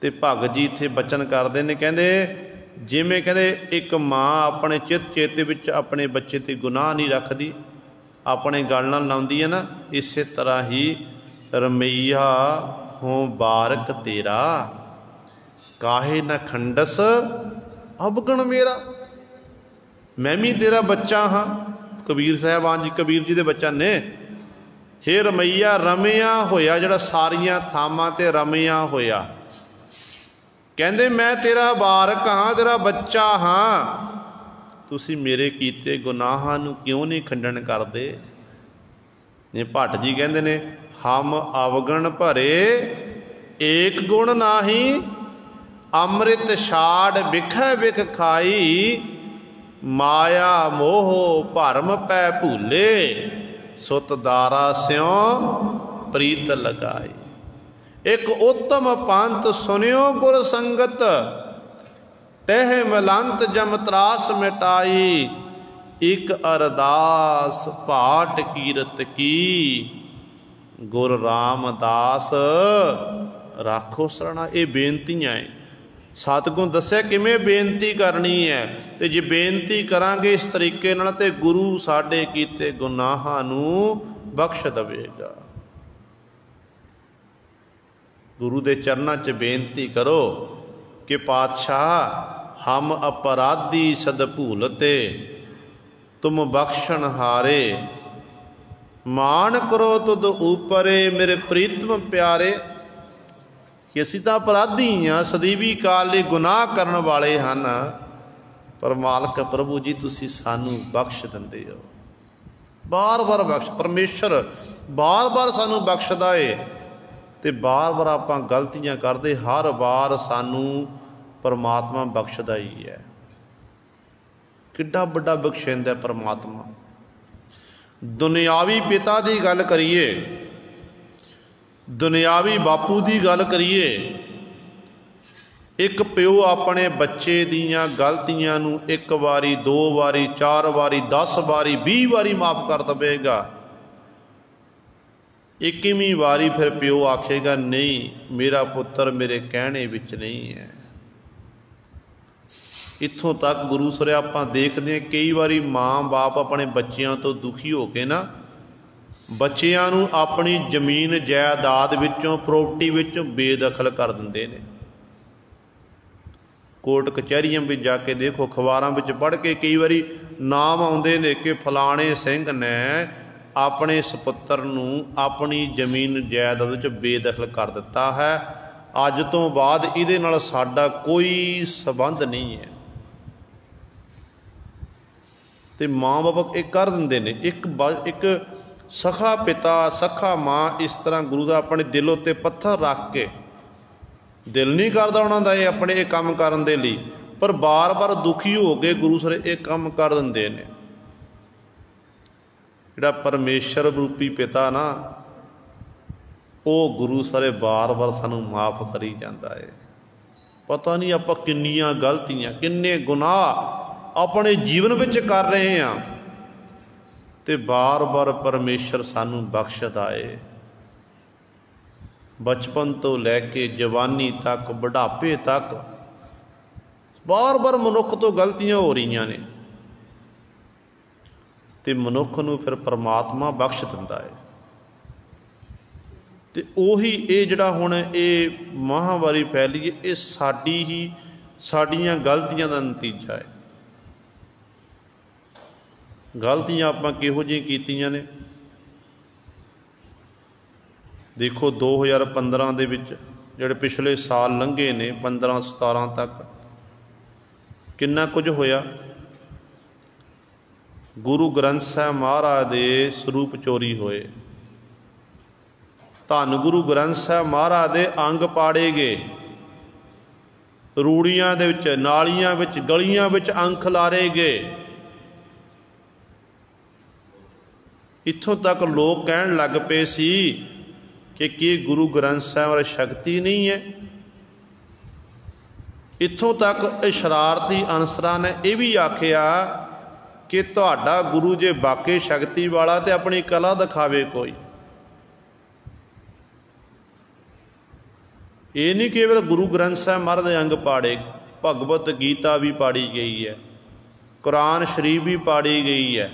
ਤੇ ਭਗਤ ਜੀ ਇੱਥੇ ਬਚਨ ਕਰਦੇ ਨੇ, ਕਹਿੰਦੇ ਜਿਵੇਂ ਕਹਿੰਦੇ ਇੱਕ ਮਾਂ ਆਪਣੇ ਚਿੱਤ ਚੇਤੇ ਵਿੱਚ ਆਪਣੇ ਬੱਚੇ 'ਤੇ ਗੁਨਾਹ ਨਹੀਂ ਰੱਖਦੀ, ਆਪਣੇ ਗਲ ਨਾਲ ਲਾਉਂਦੀ ਹੈ ਨਾ, ਇਸੇ ਤਰ੍ਹਾਂ ਹੀ ਰਮਈਆ ਹੋ ਬਾਰਕ ਤੇਰਾ, ਕਾਹੇ ਨਾ ਖੰਡਸ ਅਵਗਣ ਮੇਰਾ। ਮੈਂ ਵੀ ਤੇਰਾ ਬੱਚਾ ਹਾਂ। ਕਬੀਰ ਸਾਹਿਬਾਨ ਜੀ, ਕਬੀਰ ਜੀ ਦੇ ਬੱਚਾ ਨੇ। ਹੇ ਰਮਈਆ, ਰਮਿਆ ਹੋਇਆ ਜਿਹੜਾ ਸਾਰੀਆਂ ਥਾਵਾਂ 'ਤੇ ਰਮਿਆ ਹੋਇਆ, ਕਹਿੰਦੇ ਮੈਂ ਤੇਰਾ ਬਾਰਕ ਹਾਂ, ਤੇਰਾ ਬੱਚਾ ਹਾਂ, ਤੁਸੀਂ ਮੇਰੇ ਕੀਤੇ ਗੁਨਾਹਾਂ ਨੂੰ ਕਿਉਂ ਨਹੀਂ ਖੰਡਨ ਕਰਦੇ। ਜੇ ਭੱਟ ਜੀ ਕਹਿੰਦੇ ਨੇ, ਹਮ ਅਵਗਣ ਭਰੇ ਏਕ ਗੁਣ ਨਾਹੀ, ਅੰਮ੍ਰਿਤ ਛਾੜ ਬਿਖੈ ਬਿਖ ਖਾਈ, ਮਾਇਆ ਮੋਹ ਭਰਮ ਪੈ ਭੂਲੇ, ਸੁਤ ਦਾਰਾ ਸਿਉ ਪ੍ਰੀਤ ਲਗਾਈ। ਇੱਕ ਉੱਤਮ ਪੰਥ ਸੁਨਿਓ ਗੁਰ ਸੰਗਤ, ਤਹਿ ਮਲੰਤ ਜਮ ਤਰਾਸ ਮਿਟਾਈ, ਇੱਕ ਅਰਦਾਸ ਪਾਠ ਕੀਰਤ ਕੀ, ਗੁਰ ਰਾਮਦਾਸ ਰਾਖੋ ਸਰਣਾ। ਇਹ ਬੇਨਤੀਆਂ ਹੈ, ਸਤਿਗੁਰੂ ਦੱਸਿਆ ਕਿਵੇਂ ਬੇਨਤੀ ਕਰਨੀ ਹੈ। ਤੇ ਜੇ ਬੇਨਤੀ ਕਰਾਂਗੇ ਇਸ ਤਰੀਕੇ ਨਾਲ ਤੇ ਗੁਰੂ ਸਾਡੇ ਕੀਤੇ ਗੁਨਾਹਾਂ ਨੂੰ ਬਖਸ਼ ਦੇਵੇਗਾ। ਗੁਰੂ ਦੇ ਚਰਨਾਂ 'ਚ ਬੇਨਤੀ ਕਰੋ ਕਿ ਪਾਤਸ਼ਾਹ ਹਮ ਅਪਰਾਧੀ ਸਦ ਭੂਲਤੇ, ਤੁਮ ਬਖਸ਼ਣ ਹਾਰੇ, ਮਾਣ ਕਰੋ ਤੁਧ ਊਪਰੇ, ਮੇਰੇ ਪ੍ਰੀਤਮ ਪਿਆਰੇ। ਕਿ ਅਸੀਂ ਤਾਂ ਅਪਰਾਧੀ ਹਾਂ, ਸਦੀਵੀ ਕਾਲ ਲਈ ਗੁਨਾਹ ਕਰਨ ਵਾਲੇ ਹਨ, ਪਰ ਮਾਲਕ ਪ੍ਰਭੂ ਜੀ ਤੁਸੀਂ ਸਾਨੂੰ ਬਖਸ਼ ਦਿੰਦੇ ਹੋ, ਬਾਰ ਬਾਰ ਬਖਸ਼। ਪਰਮੇਸ਼ਰ ਬਾਰ ਬਾਰ ਸਾਨੂੰ ਬਖਸ਼ਦਾ ਏ, ਤੇ ਬਾਰ ਬਾਰ ਆਪਾਂ ਗਲਤੀਆਂ ਕਰਦੇ, ਹਰ ਵਾਰ ਸਾਨੂੰ ਪਰਮਾਤਮਾ ਬਖਸ਼ਦਾ ਹੀ ਹੈ। ਕਿੱਡਾ ਵੱਡਾ ਬਖਸ਼ਿੰਦਾ ਪਰਮਾਤਮਾ। ਦੁਨਿਆਵੀ ਪਿਤਾ ਦੀ ਗੱਲ ਕਰੀਏ, ਦੁਨਿਆਵੀ ਬਾਪੂ ਦੀ ਗੱਲ ਕਰੀਏ, ਇੱਕ ਪਿਓ ਆਪਣੇ ਬੱਚੇ ਦੀਆਂ ਗਲਤੀਆਂ ਨੂੰ ਇੱਕ ਵਾਰੀ, ਦੋ ਵਾਰੀ, 4 ਵਾਰੀ, 10 ਵਾਰੀ, 20 ਵਾਰੀ ਮਾਫ ਕਰ ਦੇਵੇਗਾ। 21ਵੀਂ ਵਾਰੀ ਫਿਰ ਪਿਓ ਆਖੇਗਾ ਨਹੀਂ, ਮੇਰਾ ਪੁੱਤਰ ਮੇਰੇ ਕਹਿਣੇ ਵਿੱਚ ਨਹੀਂ ਹੈ। ਇੱਥੋਂ ਤੱਕ ਗੁਰੂ ਸਰ ਆਪਾਂ ਦੇਖਦੇ ਹਾਂ, ਕਈ ਵਾਰੀ ਮਾਂ ਬਾਪ ਆਪਣੇ ਬੱਚਿਆਂ ਤੋਂ ਦੁਖੀ ਹੋ ਕੇ ਨਾ, ਬੱਚਿਆਂ ਨੂੰ ਆਪਣੀ ਜ਼ਮੀਨ ਜਾਇਦਾਦ ਵਿੱਚੋਂ, ਪ੍ਰੋਪਰਟੀ ਵਿੱਚੋਂ ਬੇਦਖਲ ਕਰ ਦਿੰਦੇ ਨੇ। ਕੋਰਟ ਕਚਹਿਰੀਆਂ ਵਿੱਚ ਜਾ ਕੇ ਦੇਖੋ, ਅਖਬਾਰਾਂ ਵਿੱਚ ਪੜ੍ਹ ਕੇ ਕਈ ਵਾਰੀ ਨਾਮ ਆਉਂਦੇ ਨੇ ਕਿ ਫਲਾਣੇ ਸਿੰਘ ਨੇ ਆਪਣੇ ਸਪੁੱਤਰ ਨੂੰ ਆਪਣੀ ਜ਼ਮੀਨ ਜਾਇਦਾਦ ਵਿੱਚ ਬੇਦਖਲ ਕਰ ਦਿੱਤਾ ਹੈ, ਅੱਜ ਤੋਂ ਬਾਅਦ ਇਹਦੇ ਨਾਲ ਸਾਡਾ ਕੋਈ ਸੰਬੰਧ ਨਹੀਂ ਹੈ। ਤੇ ਮਾਂ ਬਾਪ ਇਹ ਕਰ ਦਿੰਦੇ ਨੇ। ਇੱਕ ਸਖਾ ਪਿਤਾ, ਸਖਾ ਮਾਂ ਇਸ ਤਰ੍ਹਾਂ ਗੁਰੂ ਦਾ ਆਪਣੇ ਦਿਲ ਉੱਤੇ ਪੱਥਰ ਰੱਖ ਕੇ, ਦਿਲ ਨਹੀਂ ਕਰਦਾ ਉਹਨਾਂ ਦਾ ਇਹ ਆਪਣੇ ਇਹ ਕੰਮ ਕਰਨ ਦੇ ਲਈ, ਪਰ ਬਾਰ ਬਾਰ ਦੁਖੀ ਹੋ ਕੇ ਗੁਰੂ ਸਰ ਇਹ ਕੰਮ ਕਰ ਦਿੰਦੇ ਨੇ। ਜਿਹੜਾ ਪਰਮੇਸ਼ਰ ਰੂਪੀ ਪਿਤਾ ਨਾ, ਉਹ ਗੁਰੂ ਸਾਰੇ ਬਾਰ ਬਾਰ ਸਾਨੂੰ ਮਾਫ ਕਰੀ ਜਾਂਦਾ ਹੈ। ਪਤਾ ਨਹੀਂ ਆਪਾਂ ਕਿੰਨੀਆਂ ਗਲਤੀਆਂ, ਕਿੰਨੇ ਗੁਨਾਹ ਆਪਣੇ ਜੀਵਨ ਵਿੱਚ ਕਰ ਰਹੇ ਹਾਂ, ਤੇ ਬਾਰ ਬਾਰ ਪਰਮੇਸ਼ਰ ਸਾਨੂੰ ਬਖਸ਼ਦਾ ਏ। ਬਚਪਨ ਤੋਂ ਲੈ ਕੇ ਜਵਾਨੀ ਤੱਕ, ਬੁਢਾਪੇ ਤੱਕ ਬਾਰ ਬਾਰ ਮਨੁੱਖ ਤੋਂ ਗਲਤੀਆਂ ਹੋ ਰਹੀਆਂ ਨੇ, ਤੇ ਮਨੁੱਖ ਨੂੰ ਫਿਰ ਪਰਮਾਤਮਾ ਬਖਸ਼ ਦਿੰਦਾ ਹੈ। ਤੇ ਉਹੀ ਇਹ ਜਿਹੜਾ ਹੁਣ ਇਹ ਮਹਾਂਵਾਰੀ ਫੈਲੀ ਹੈ, ਇਹ ਸਾਡੀਆਂ ਗਲਤੀਆਂ ਦਾ ਨਤੀਜਾ ਹੈ। ਗਲਤੀਆਂ ਆਪਾਂ ਕਿਹੋ ਜਿਹੀਆਂ ਕੀਤੀਆਂ ਨੇ ਦੇਖੋ। 2015 ਦੇ ਵਿੱਚ ਜਿਹੜੇ ਪਿਛਲੇ ਸਾਲ ਲੰਘੇ ਨੇ, 15-17 ਤੱਕ ਕਿੰਨਾ ਕੁਝ ਹੋਇਆ। ਗੁਰੂ ਗ੍ਰੰਥ ਸਾਹਿਬ ਮਹਾਰਾਜ ਦੇ ਸਰੂਪ ਚੋਰੀ ਹੋਏ, ਧੰਨ ਗੁਰੂ ਗ੍ਰੰਥ ਸਾਹਿਬ ਮਹਾਰਾਜ ਦੇ ਅੰਗ ਪਾੜੇ ਗਏ, ਰੂੜੀਆਂ ਦੇ ਵਿੱਚ, ਨਾਲੀਆਂ ਵਿੱਚ, ਗਲੀਆਂ ਵਿੱਚ ਅੰਗ ਖਿਲਾਰੇ ਗਏ। ਇੱਥੋਂ ਤੱਕ ਲੋਕ ਕਹਿਣ ਲੱਗ ਪਏ ਸੀ ਕਿ ਕੀ ਗੁਰੂ ਗ੍ਰੰਥ ਸਾਹਿਬ ਵਿੱਚ ਸ਼ਕਤੀ ਨਹੀਂ ਹੈ। ਇੱਥੋਂ ਤੱਕ ਇਹ ਸ਼ਰਾਰਤੀ ਅਨਸਰਾਂ ਨੇ ਇਹ ਵੀ ਆਖਿਆ ਕਿ ਤੁਹਾਡਾ ਗੁਰੂ ਜੇ ਵਾਕਈ ਸ਼ਕਤੀ ਵਾਲਾ ਤੇ ਆਪਣੀ ਕਲਾ ਦਿਖਾਵੇ ਕੋਈ। ये नहीं केवल गुरु ग्रंथ साहिब महाराज के अंग पाड़े, भगवत गीता भी पाड़ी गई है, कुरान शरीफ भी पाड़ी गई है,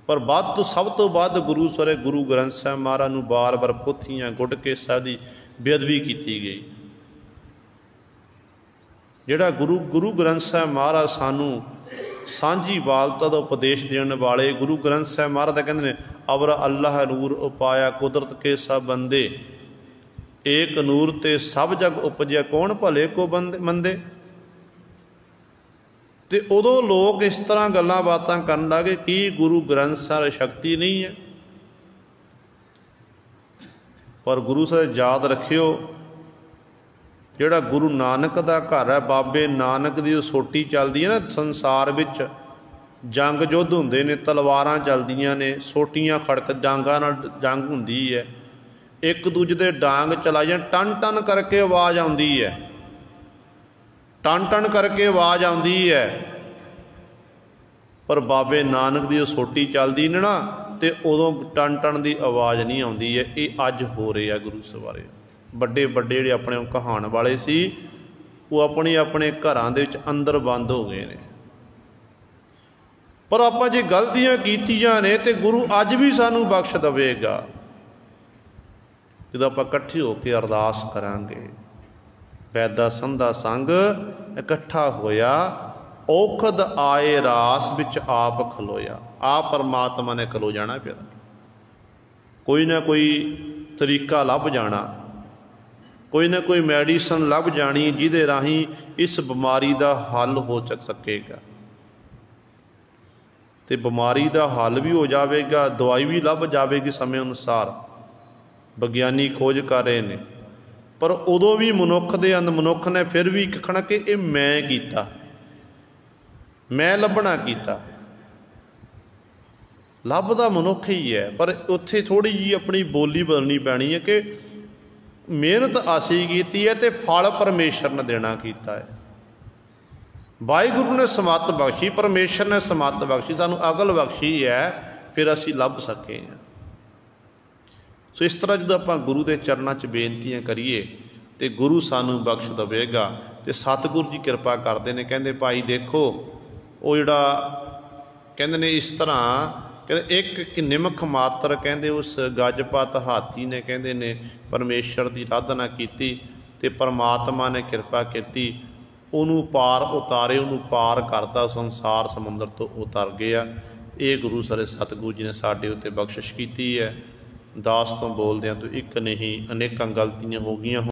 पर वध तो सब तो वध गुरु सरे गुरु ग्रंथ साहिब महाराज नूं बार बार पोथियां गुटके साहिब की बेअदबी की गई। जिहड़ा गुरु ग्रंथ साहिब महाराज सानू सांझी वालता का उपदेश देने वाले गुरु ग्रंथ साहिब महाराज कहते हैं, अवर अल्लाह नूर उपाया कुदरत के सब बंदे, एक नूर ते सब जग उपजया कौन भले को बंदे मंदे। तो उदों लोग इस तरह गल्लां बातां करन लगे कि गुरु ग्रंथ साहिब शक्ति नहीं है। पर गुरु साहिब याद रखियो, जिहड़ा गुरु नानक का घर है, बाबे नानक की सोटी चलती है ना, संसार विच जंग युद्ध हुंदे ने, तलवारां चलदियां ने, सोटियां खड़क डांगां नाल जंग हुंदी है, एक दूजे दे डांग चलाइयां टन टन करके आवाज़ आउंदी है, टन टन करके आवाज़ आउंदी है। पर बाबे नानक की सोटी चलदी ने ना, तो उदों टन टन की आवाज़ नहीं आउंदी है। ये अज हो रहा गुरु सवारे। बड़े बड़े जिहड़े अपने कहाण वाले सी, वो अपने अपने घरां दे विच अंदर बंद हो गए ने। पर आपां जे गलतियां कीतियां ने तो गुरु अज भी सानू बख्श देवेगा, जदों आपां इकट्ठे होकर अरदास करांगे। वैदा संधा संग इकट्ठा होया, औखद आए रास विच आप खलोया। आप परमात्मा ने खलो जाना, फिर कोई ना कोई तरीका लभ जाना, कोई ना कोई मैडिसन लभ जानी जिहदे राही इस बीमारी का हल हो सकेगा। तो बीमारी का हल भी हो जाएगा, दवाई भी लभ जाएगी समय अनुसार, विज्ञानी खोज कर रहे हैं। पर उदों भी मनुख दे अंदर मनुख ने फिर भी कहना कि ये मैं कीता, मैं लभना कीता। लभदा मनुख ही है, पर उत्थे थोड़ी जी अपनी बोली बदलनी पैनी है कि मेहनत असी की है तो फल परमेश्वर ने देना कीता है। वाहिगुरू ने समत बख्शी, परमेश्वर ने समत बख्शी, सानू अकल बख्शी है, फिर असी लभ सके हैं। सो इस तरह जो आप गुरु के चरणों च बेनतियां करिए तो गुरु सानू बख्श देगा। तो सतगुरु जी कृपा करते हैं, कहते भाई देखो वो जिहड़ा कहते ने इस तरह कहते एक निमख मात्र कहते उस गजपत हाथी ने कहते ने परमेश्वर की आराधना की तो परमात्मा ने कृपा की, उन्होंने पार उतारे, उन्होंने पार करता, संसार समुद्र तो उतर गया। ये गुरु सारे सतगुरु जी ने साढ़े उत्ते बख्शिश की है। दास तो बोलदे तो एक नहीं अनेकां गलतियां हो गई।